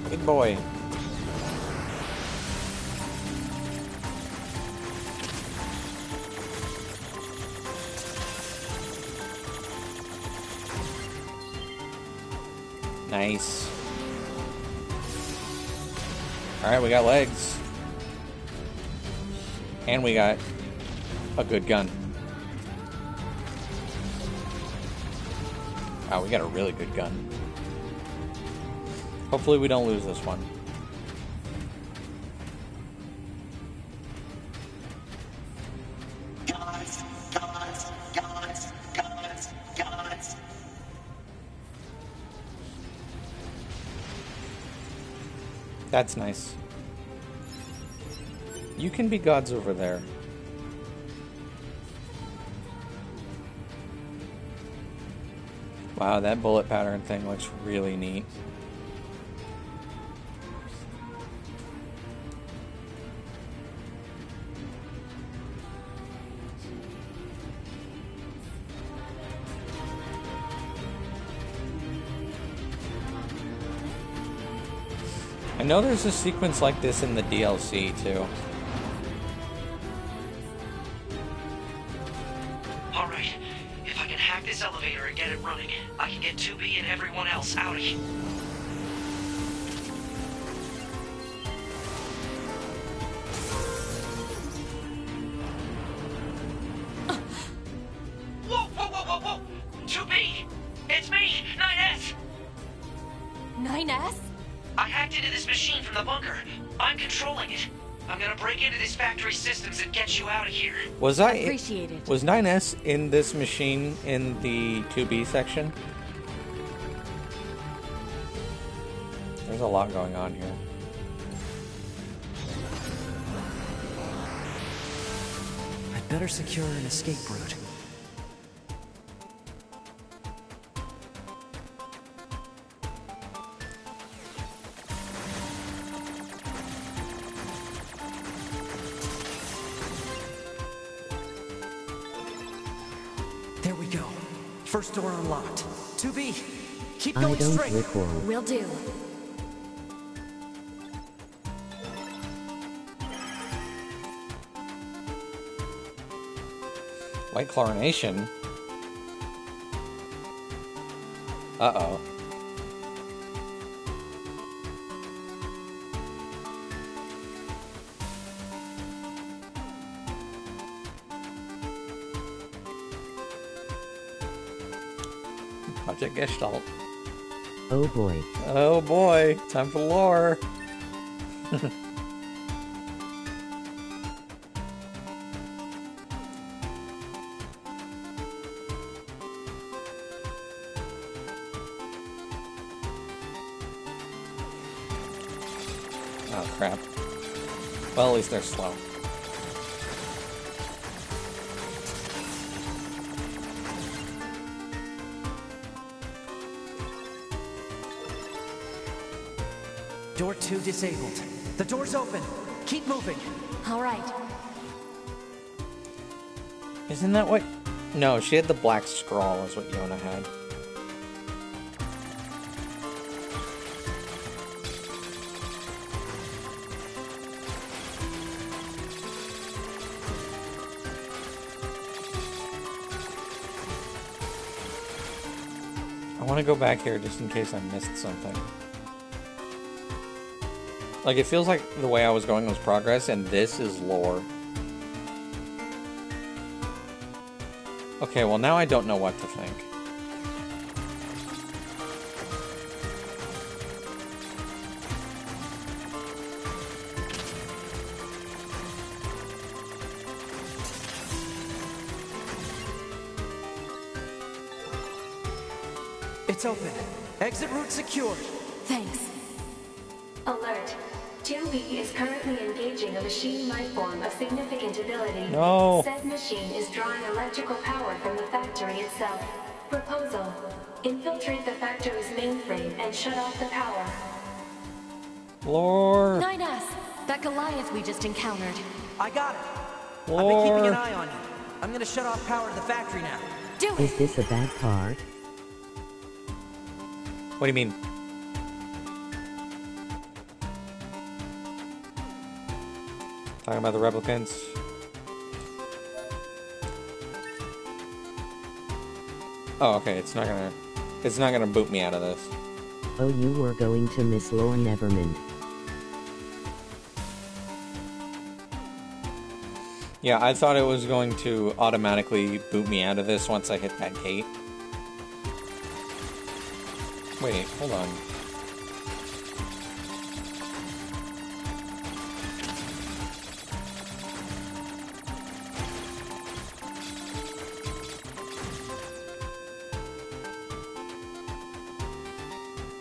Good boy. Nice. Alright, we got legs. And we got a good gun. Wow, we got a really good gun. Hopefully we don't lose this one. Gods, gods, gods, gods, gods. That's nice. You can be gods over there. Wow, that bullet pattern thing looks really neat. I know there's a sequence like this in the DLC too. Alright, if I can hack this elevator and get it running, I can get 2B and everyone else out of here. Whoa, whoa, whoa, whoa, whoa! 2B! It's me, 9S! 9S? I hacked into this machine from the bunker. I'm controlling it. I'm gonna break into this factory systems and get you out of here. Was I Appreciated. Was 9S in this machine in the 2B section? There's a lot going on here. I'd better secure an escape route. There we First door unlocked. 2B, keep I going don't straight. recall. Will do. White chlorination? Uh-oh. Project Gestalt. Oh boy. Oh boy. Time for lore. Oh, crap. Well, at least they're slow. Door 2 disabled. The door's open. Keep moving. All right. Isn't that what... No, she had the black scrawl is what Yona had. I want to go back here just in case I missed something. Like, it feels like the way I was going was progress, and this is lore. Okay, well now I don't know what to think. It's open. Exit route secured. Thanks. Alert. 2B is currently engaging a machine lifeform of significant ability. No. Said machine is drawing electrical power from the factory itself. Proposal. Infiltrate the factory's mainframe and shut off the power. Lore. 9S! That Goliath we just encountered. I got it. Lore. I've been keeping an eye on you. I'm gonna shut off power to the factory now. Do Is this a bad part? What do you mean? Talking about the replicants? Oh, okay, it's not gonna boot me out of this. Oh, you were going to miss Lore Nevermind. Yeah, I thought it was going to automatically boot me out of this once I hit that gate. Wait, hold on.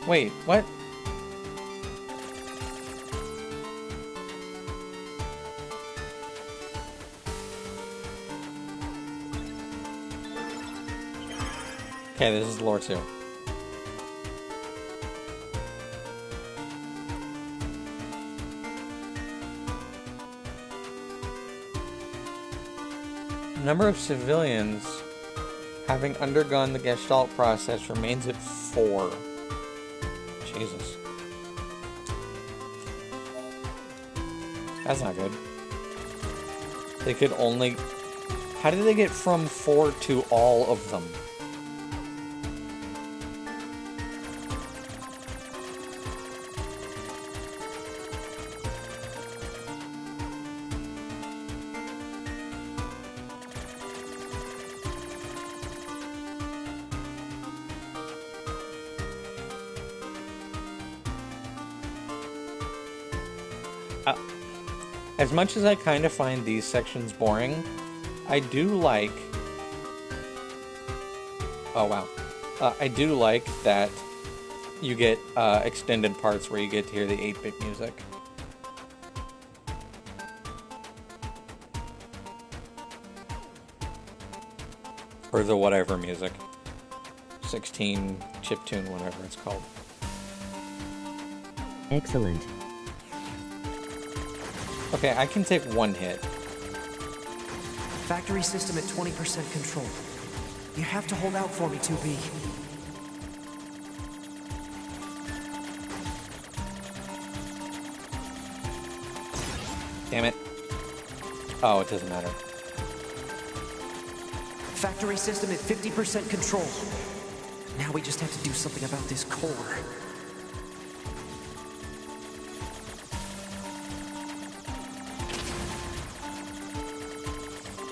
Wait, what? Okay, this is lore 2. Number of civilians having undergone the Gestalt process remains at 4. Jesus. That's not good. They could only... How did they get from 4 to all of them? As much as I kind of find these sections boring, I do like... Oh, wow. I do like that you get extended parts where you get to hear the 8-bit music. Or the whatever music. 16 chiptune, whatever it's called. Excellent. Okay, I can take one hit. Factory system at 20% control. You have to hold out for me, 2B. Damn it. Oh, it doesn't matter. Factory system at 50% control. Now we just have to do something about this core.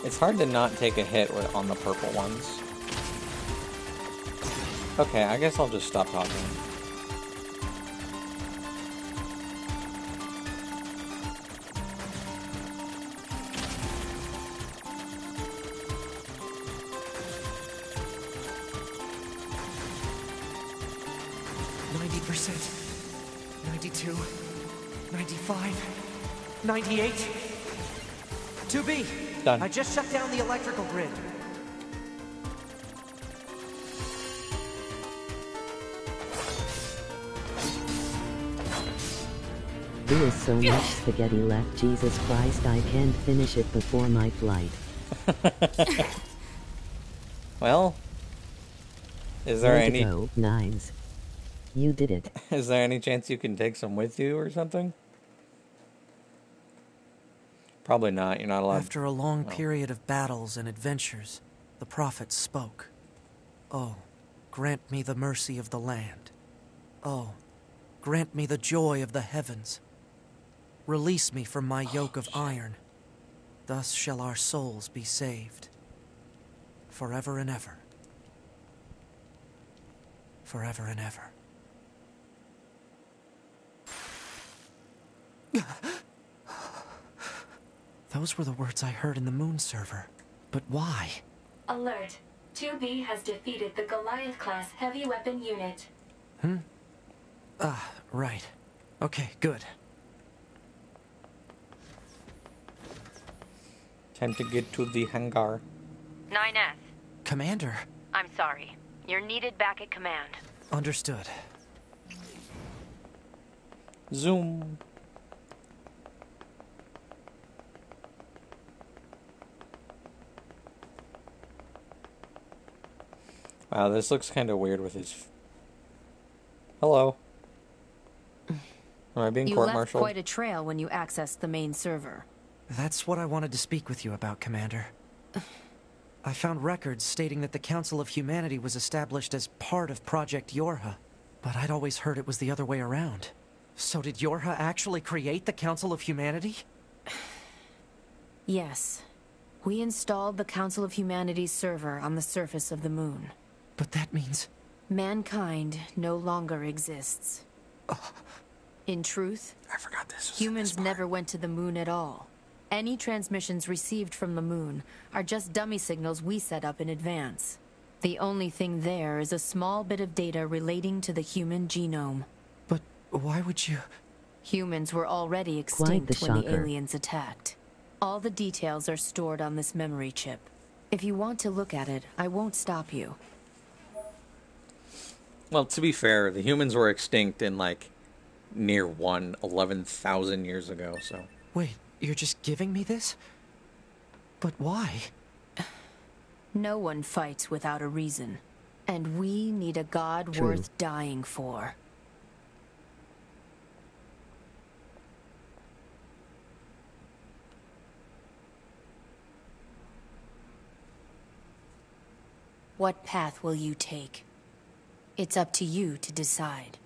It's hard to not take a hit on the purple ones. Okay, I guess I'll just stop talking. %, 92, 95, 98. 2B. Done. I just shut down the electrical grid. There is so much spaghetti left, Jesus Christ, I can't finish it before my flight. Well, is there Way to any... go, Nines. You did it. Is there any chance you can take some with you or something? Probably not. You're not allowed. After a long period of battles and adventures, the prophet spoke. Oh, grant me the mercy of the land. Oh, grant me the joy of the heavens. Release me from my yoke of iron. Thus shall our souls be saved. Forever and ever. Forever and ever. Those were the words I heard in the moon server. But why? Alert. 2B has defeated the Goliath-class heavy weapon unit. Right. Okay, good. Time to get to the hangar. 9S. Commander. I'm sorry. You're needed back at command. Understood. Zoom. Wow, this looks kind of weird with his... Hello. Am I being You left court-martialed? quite a trail when you accessed the main server. That's what I wanted to speak with you about, Commander. I found records stating that the Council of Humanity was established as part of Project Yorha, but I'd always heard it was the other way around. So did Yorha actually create the Council of Humanity? Yes. We installed the Council of Humanity's server on the surface of the moon. But that means... Mankind no longer exists. In truth, I forgot this. Humans never went to the moon at all. Any transmissions received from the moon are just dummy signals we set up in advance. The only thing there is a small bit of data relating to the human genome. But why would you... Humans were already Quite the extinct when the shocker. aliens attacked. All the details are stored on this memory chip. If you want to look at it, I won't stop you. Well, to be fair, the humans were extinct in, like, near 11,000 years ago, so... Wait, you're just giving me this? But why? No one fights without a reason. And we need a god True. worth dying for. What path will you take? It's up to you to decide.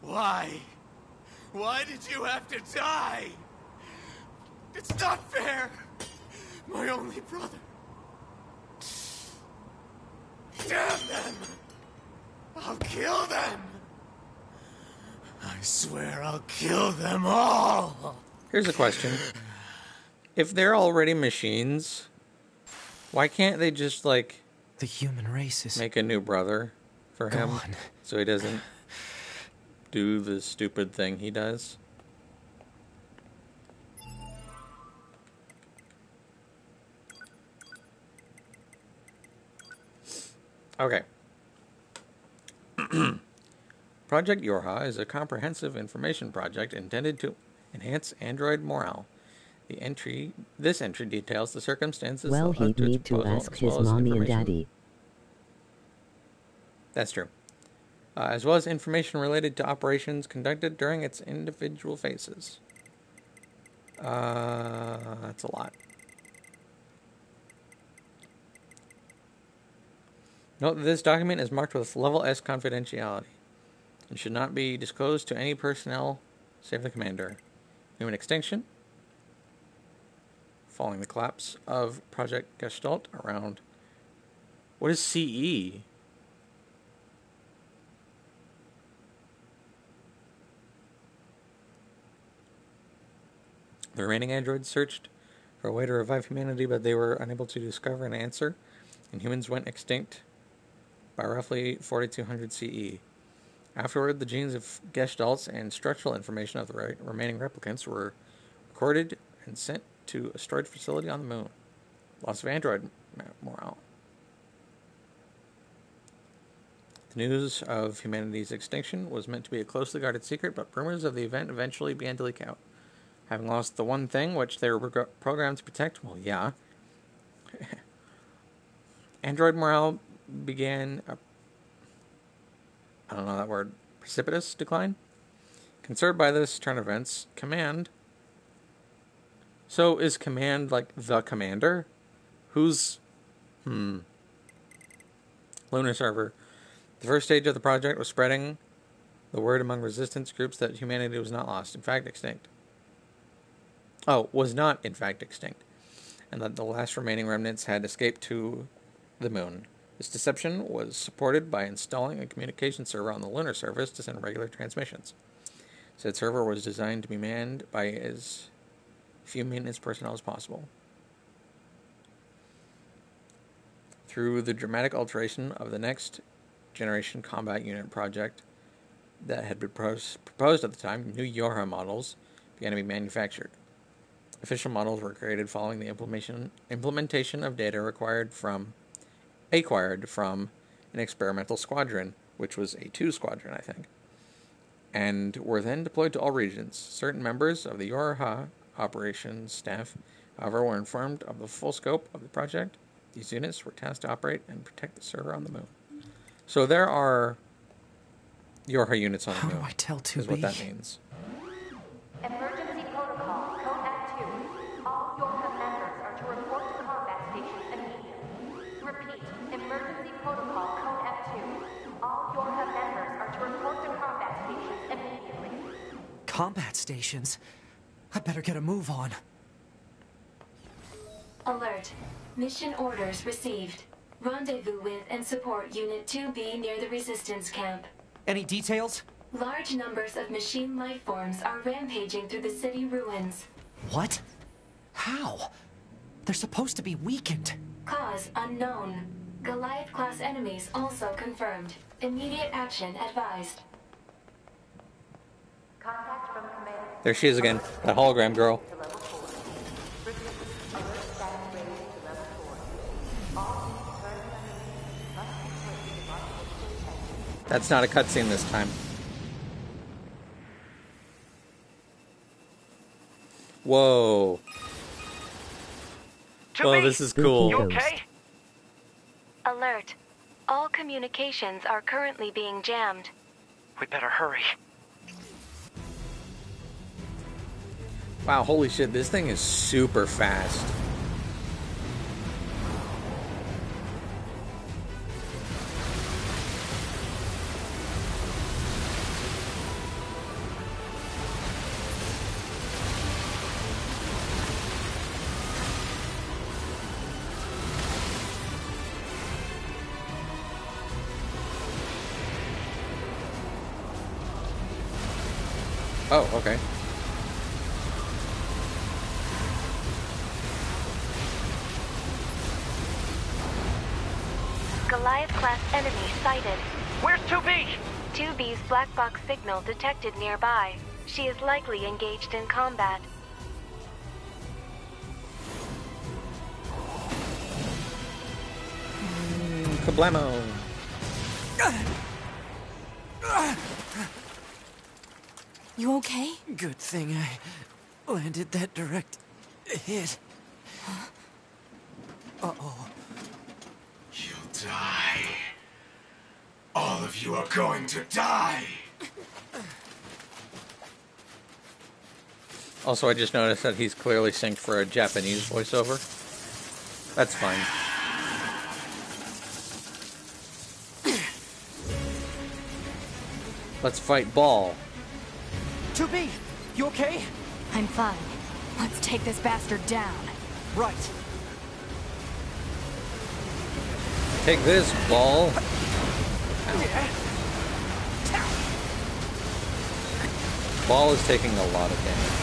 Why? Why did you have to die? It's not fair! My only brother. Damn them! I'll kill them! I swear I'll kill them all! Here's a question. If they're already machines, why can't they just, like... The human race is... Make a new brother for him? gone. So he doesn't do the stupid thing he does? Okay. Project Yorha is a comprehensive information project intended to enhance android morale. This entry details the circumstances Well, that led he'd to its need to proposal, ask as his well as mommy and information. daddy. That's true. As well as information related to operations conducted during its individual phases. That's a lot. Note that this document is marked with level S confidentiality and should not be disclosed to any personnel save the commander. Human extinction. Following the collapse of Project Gestalt around... What is CE? The remaining androids searched for a way to revive humanity, but they were unable to discover an answer, and humans went extinct by roughly 4200 CE. Afterward, the genes of Gestalts and structural information of the remaining replicants were recorded and sent to a storage facility on the moon. Loss of android morale. The news of humanity's extinction was meant to be a closely guarded secret, but rumors of the event eventually began to leak out. Having lost the one thing which they were programmed to protect, well, yeah. Android morale began a, I don't know that word, precipitous decline. Concerned by this turn of events, Command... So, is Command like the commander? Who's... Lunar server. The first stage of the project was spreading the word among resistance groups that humanity was not lost, in fact extinct. Oh, was not, in fact, extinct, and that the last remaining remnants had escaped to the moon. This deception was supported by installing a communication server on the lunar surface to send regular transmissions. Said server was designed to be manned by as few maintenance personnel as possible. Through the dramatic alteration of the next generation combat unit project that had been proposed at the time, new Yorha models began to be manufactured. Official models were created following the implementation of data acquired from an experimental squadron, which was a 2 squadron, I think, and were then deployed to all regions. Certain members of the Yorha operations staff, however, were informed of the full scope of the project. These units were tasked to operate and protect the server on the moon. So there are Yorha units on the moon. How do I tell 2B? Is what that means. Emergency protocol, code F2. All Yorha members are to report to combat stations immediately. Repeat, emergency protocol, code F2. All Yorha members are to report to combat stations immediately. Combat stations? I better get a move on. Alert. Mission orders received. Rendezvous with and support Unit 2B near the resistance camp. Any details? Large numbers of machine lifeforms are rampaging through the city ruins. What? How? They're supposed to be weakened. Cause unknown. Goliath-class enemies also confirmed. Immediate action advised. Contact from command. There she is again, that hologram girl. That's not a cutscene this time. Whoa. Oh, this is cool. You okay? Alert. All communications are currently being jammed. We better hurry. Wow, holy shit, this thing is super fast. Oh, okay. Goliath-class enemy sighted. Where's 2B? 2B's black box signal detected nearby. She is likely engaged in combat. Kablamo. You okay? Good thing I landed that direct hit. Uh-oh. You'll die. All of you are going to die. Also, I just noticed that he's clearly synced for a Japanese voiceover. That's fine. Let's fight Ball. 2B, you okay? I'm fine. Let's take this bastard down. Right. Take this, Ball. Ball is taking a lot of damage.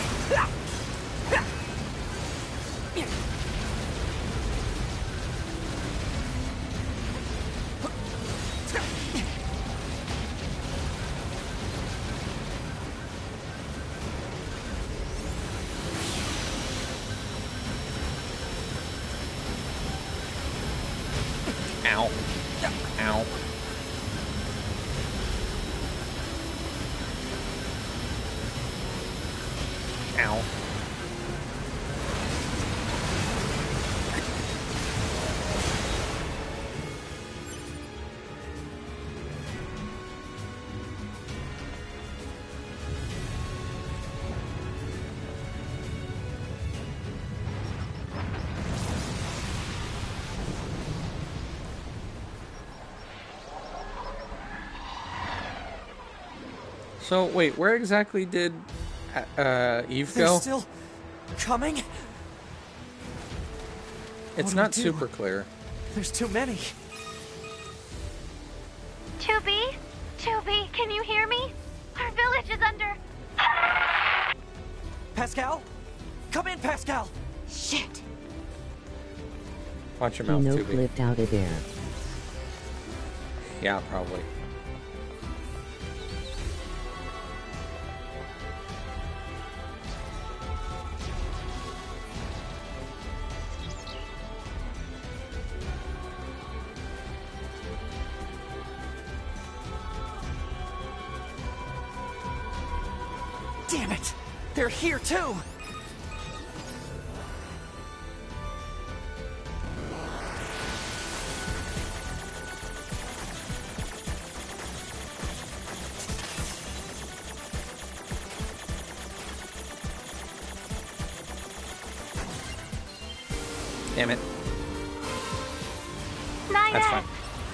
Ow. Ow. Ow. So, wait, where exactly did Eve They're go? still coming? It's What do not we do? super clear. There's too many. 2B? 2B, can you hear me? Our village is under... Pascal? Come in, Pascal! Shit. Watch your He mouth, no Tubi. flipped out of there. Yeah, probably. Damn it! They're here too! Damn it. Nine That's S. fine.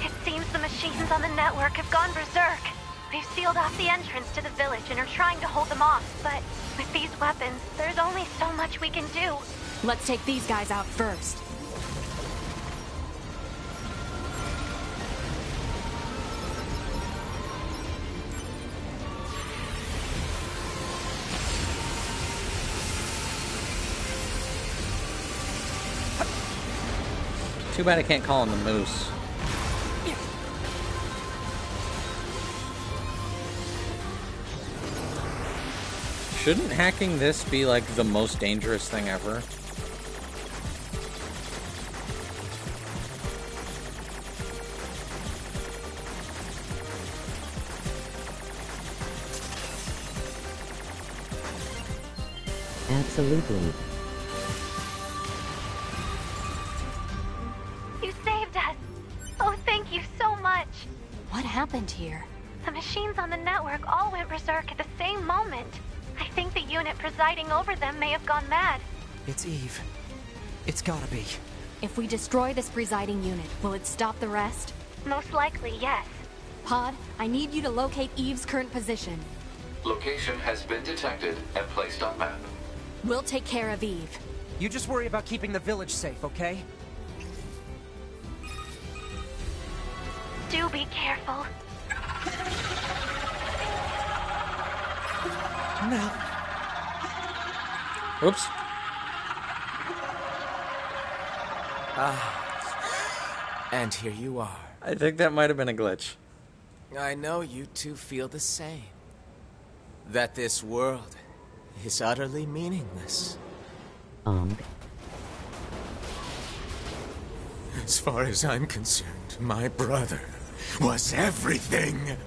It seems the machines on the network have gone berserk. We've sealed off the entrance to the village and are trying to hold them off, but with these weapons, there's only so much we can do. Let's take these guys out first. Too bad I can't call him the Moose. Shouldn't hacking this be like the most dangerous thing ever? Absolutely. You saved us. Oh, thank you so much. What happened here? The machines on the network all went berserk at the same moment. I think the unit presiding over them may have gone mad. It's Eve. It's gotta be. If we destroy this presiding unit, will it stop the rest? Most likely, yes. Pod, I need you to locate Eve's current position. Location has been detected and placed on map. We'll take care of Eve. You just worry about keeping the village safe, okay? Do be careful. No. Oops. And here you are. I think that might have been a glitch. I know you two feel the same. That this world is utterly meaningless. As far as I'm concerned, my brother was everything.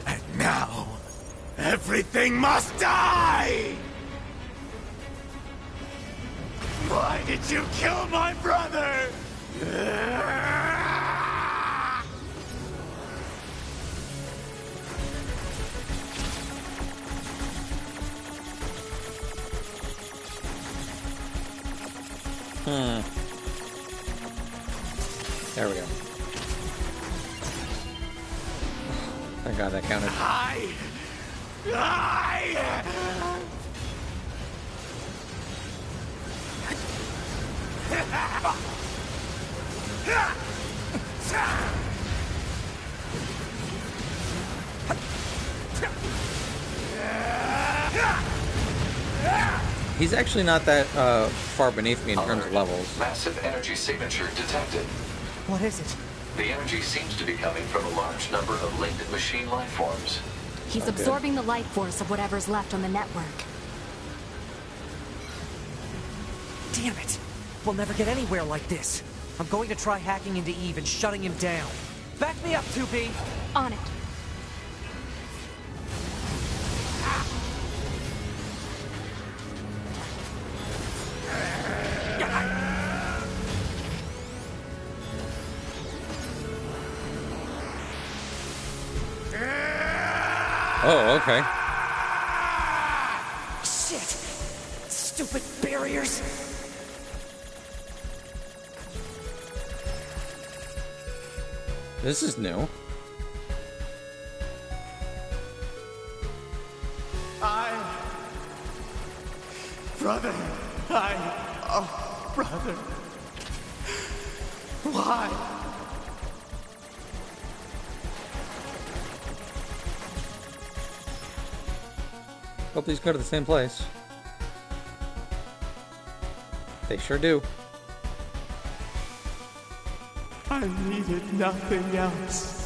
And Everything must die! Why did you kill my brother? There we go. Thank God that counted. He's actually not that far beneath me in terms of levels. Massive energy signature detected. What is it? The energy seems to be coming from a large number of linked machine life forms. He's absorbing the life force of whatever's left on the network. Damn it! We'll never get anywhere like this. I'm going to try hacking into Eve and shutting him down. Back me up, 2B! On it. Oh, okay. Shit! Stupid barriers! This is new. Brother, oh, brother. Why? Hope these go to the same place. They sure do. I needed nothing else.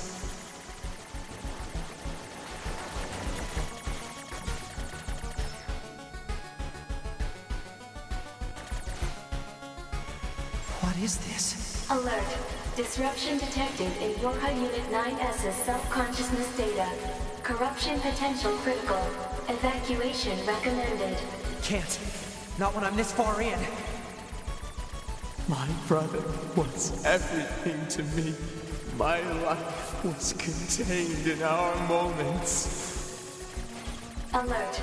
What is this? Alert. Disruption detected in Yorha Unit 9S's self-consciousness data. Corruption potential critical. Evacuation recommended. Can't. Not when I'm this far in. My brother was everything to me. My life was contained in our moments. Alert.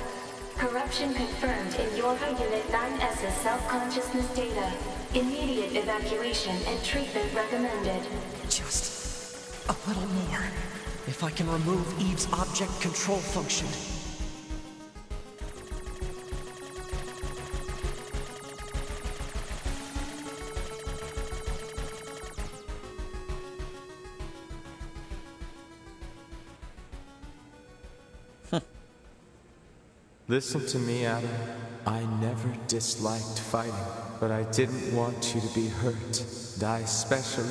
Corruption confirmed in Yorha Unit 9S's self-consciousness data. Immediate evacuation and treatment recommended. Just a little more. If I can remove Eve's object control function. Listen to me, Adam. I never disliked fighting, but I didn't want you to be hurt. And I especially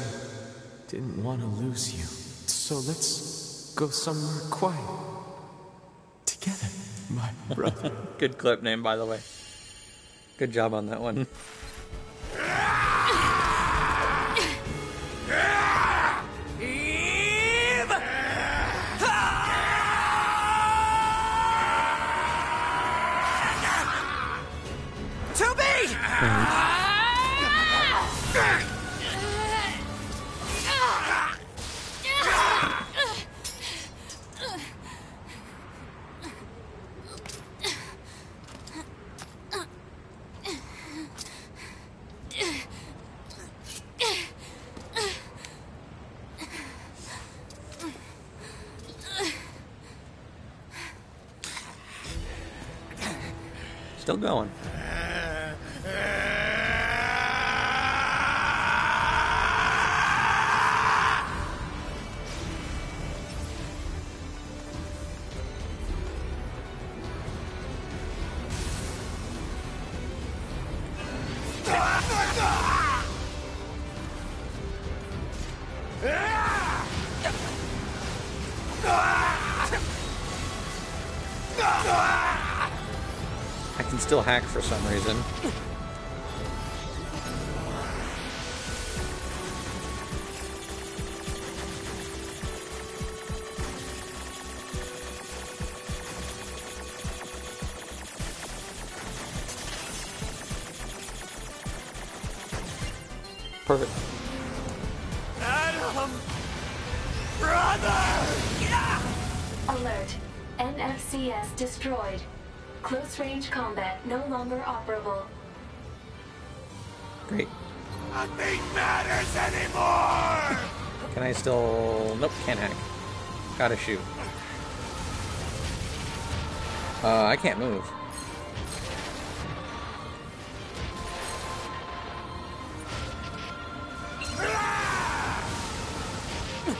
didn't want to lose you. So let's go somewhere quiet. Together, my brother. Good clip name, by the way. Good job on that one. Still going. I can still hack for some reason. Perfect. Adam! Brother! Yeah! Alert. NFCS destroyed. Close-range combat no longer operable. Great. Nothing matters anymore! Can I still... Nope, can't hack. Gotta shoot. I can't move. I'll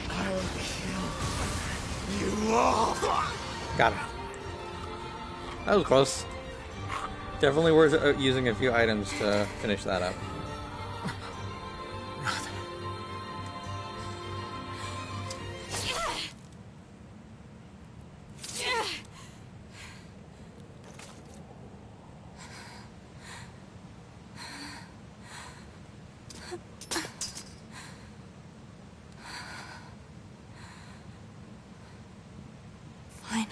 kill you all! Got it. That was close. Definitely worth using a few items to finish that up. Finally.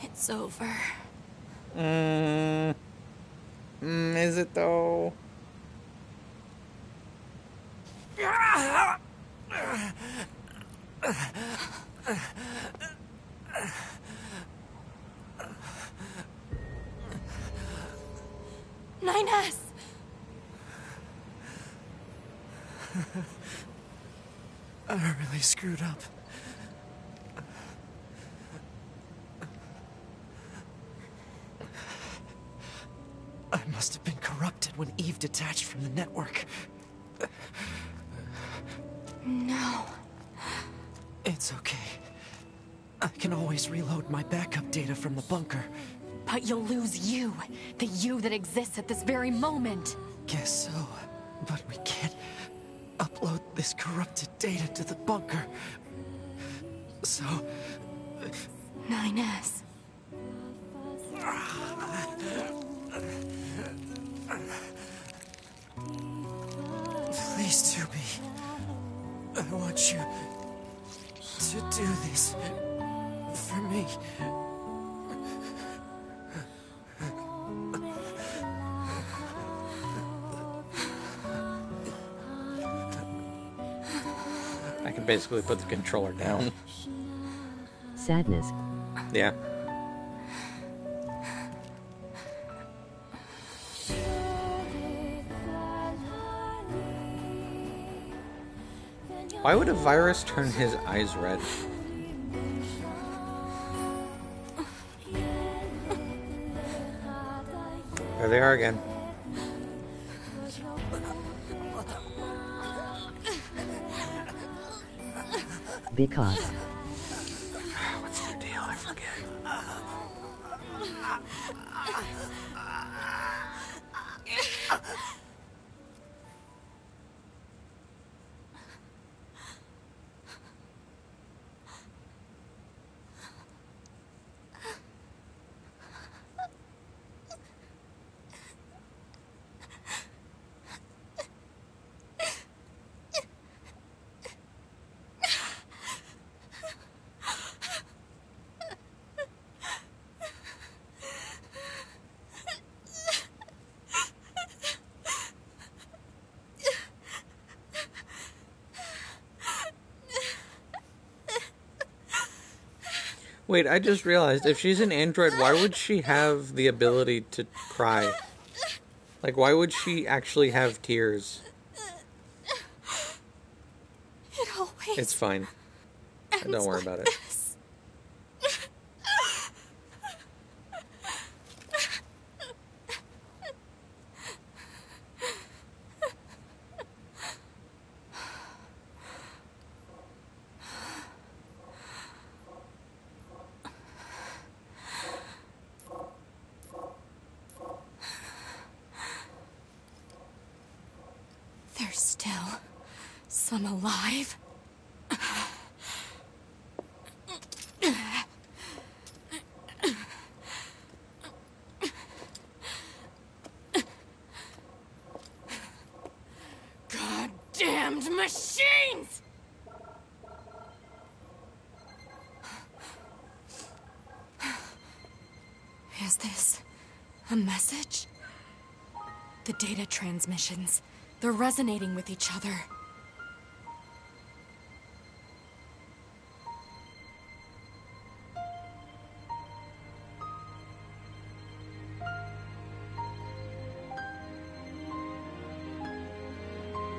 It's over. Is it though? Nines! I really screwed up. I must have been corrupted when Eve detached from the network. No. It's okay. I can always reload my backup data from the bunker. But you'll lose you. The you that exists at this very moment. Guess so. But we can't upload this corrupted data to the bunker. So... 9S. Please, Tubi. I want you to do this for me. I can basically put the controller down. Sadness. Yeah. Why would a virus turn his eyes red? There they are again. Because. What's their deal? I forget. Wait, I just realized, if she's an android, why would she have the ability to cry? Like, why would she actually have tears? It always... It's fine. Don't worry about it. There's still some alive. Goddamned machines! Is this a message? The data transmissions. They're resonating with each other.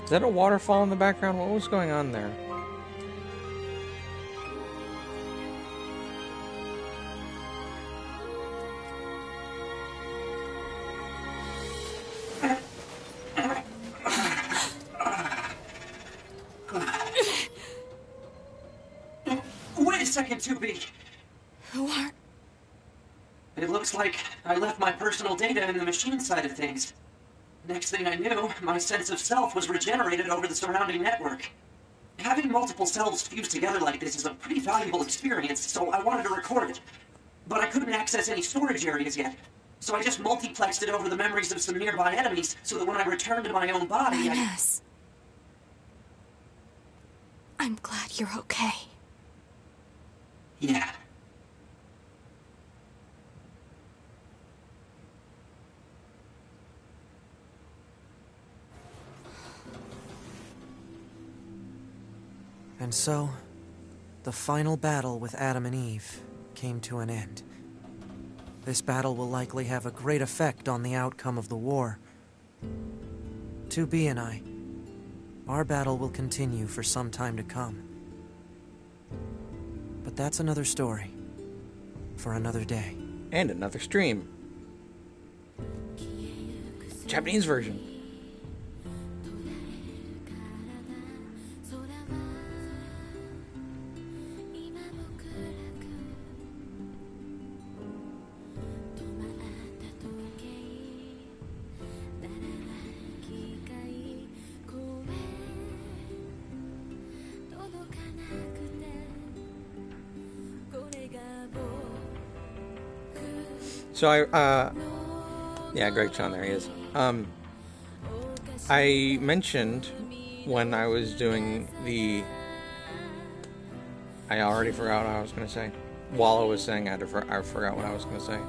Is that a waterfall in the background? What was going on there? Wait a second, 2B. Who are... It looks like I left my personal data in the machine side of things. Next thing I knew, my sense of self was regenerated over the surrounding network. Having multiple selves fused together like this is a pretty valuable experience, so I wanted to record it. But I couldn't access any storage areas yet, so I just multiplexed it over the memories of some nearby enemies so that when I returned to my own body, Ines. I'm glad you're okay. Yeah. And so, the final battle with Adam and Eve came to an end. This battle will likely have a great effect on the outcome of the war. 2B and I, our battle will continue for some time to come. But that's another story, for another day. And another stream. Japanese version. So yeah, Greg Chan, there he is. I mentioned when I was doing I already forgot what I was going to say. While I was saying I forgot what I was going to say.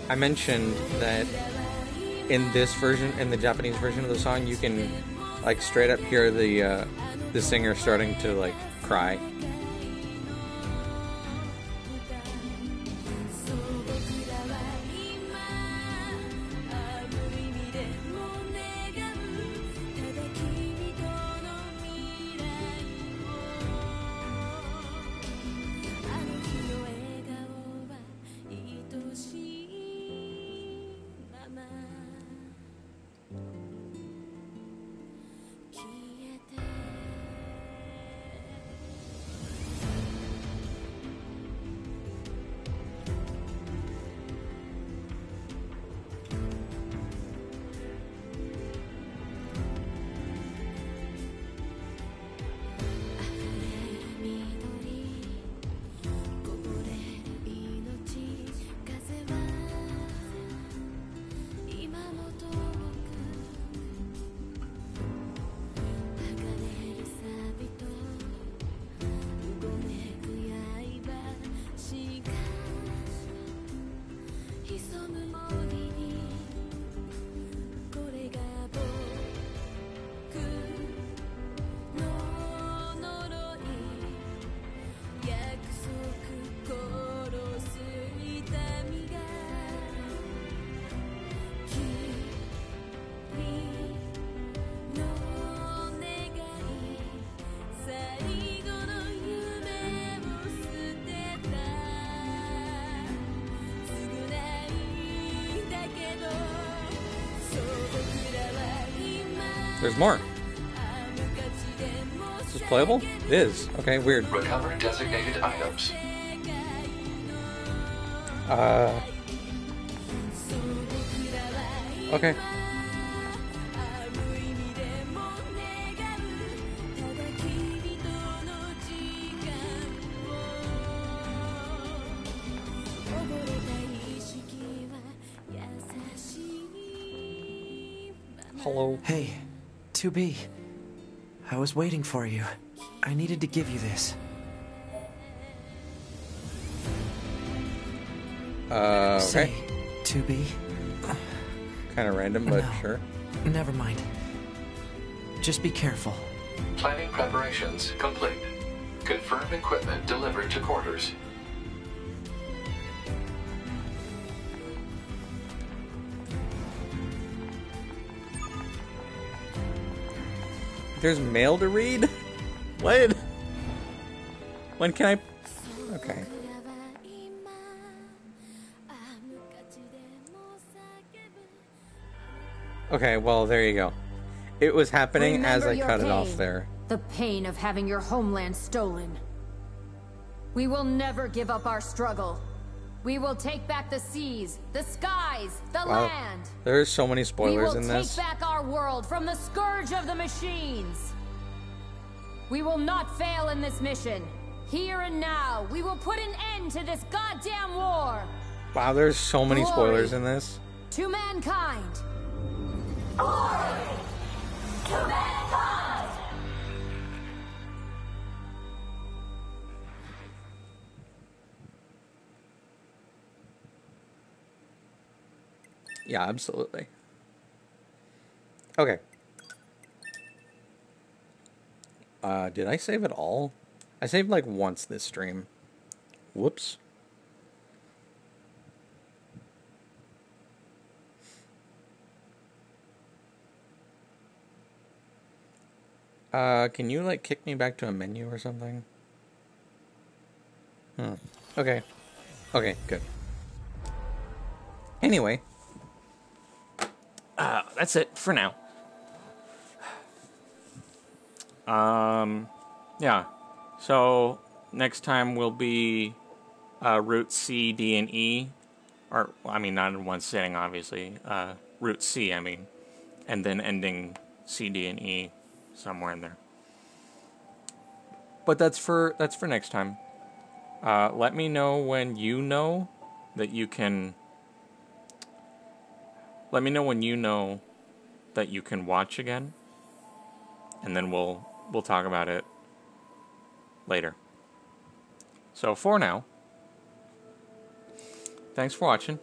I mentioned that in this version, in the Japanese version of the song, you can like straight up hear the singer starting to like cry. There's more. Is this playable? It is. Okay, weird. Recover designated items. Okay. Hello. Hey, 2B. I was waiting for you. I needed to give you this. Okay. Say, 2B? Kind of random, but No. sure. Never mind. Just be careful. Planning preparations complete. Confirm equipment delivered to quarters. There's mail to read? What? When can I... Okay. Okay, well, there you go. It was happening as I cut it off there. The pain of having your homeland stolen. We will never give up our struggle. We will take back the seas, the skies, the land. There's so many spoilers in We will this. take back our world from the scourge of the machines. We will not fail in this mission. Here and now, we will put an end to this goddamn war. Wow, there's so many Glory spoilers in this. to mankind. Glory to mankind! Yeah, absolutely. Okay. Did I save it all? I saved like once this stream. Whoops. Can you like kick me back to a menu or something? Okay. Okay, good. Anyway. That's it for now. Yeah. So, next time will be route C, D, and E. Or, I mean, not in one sitting, obviously. Route C, I mean. And then ending C, D, and E somewhere in there. But that's for next time. Let me know when you know that you can... Let me know when you know that you can watch again. And then we'll talk about it later. So for now, thanks for watching.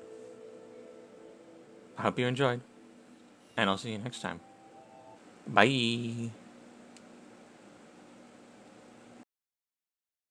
I hope you enjoyed. And I'll see you next time. Bye.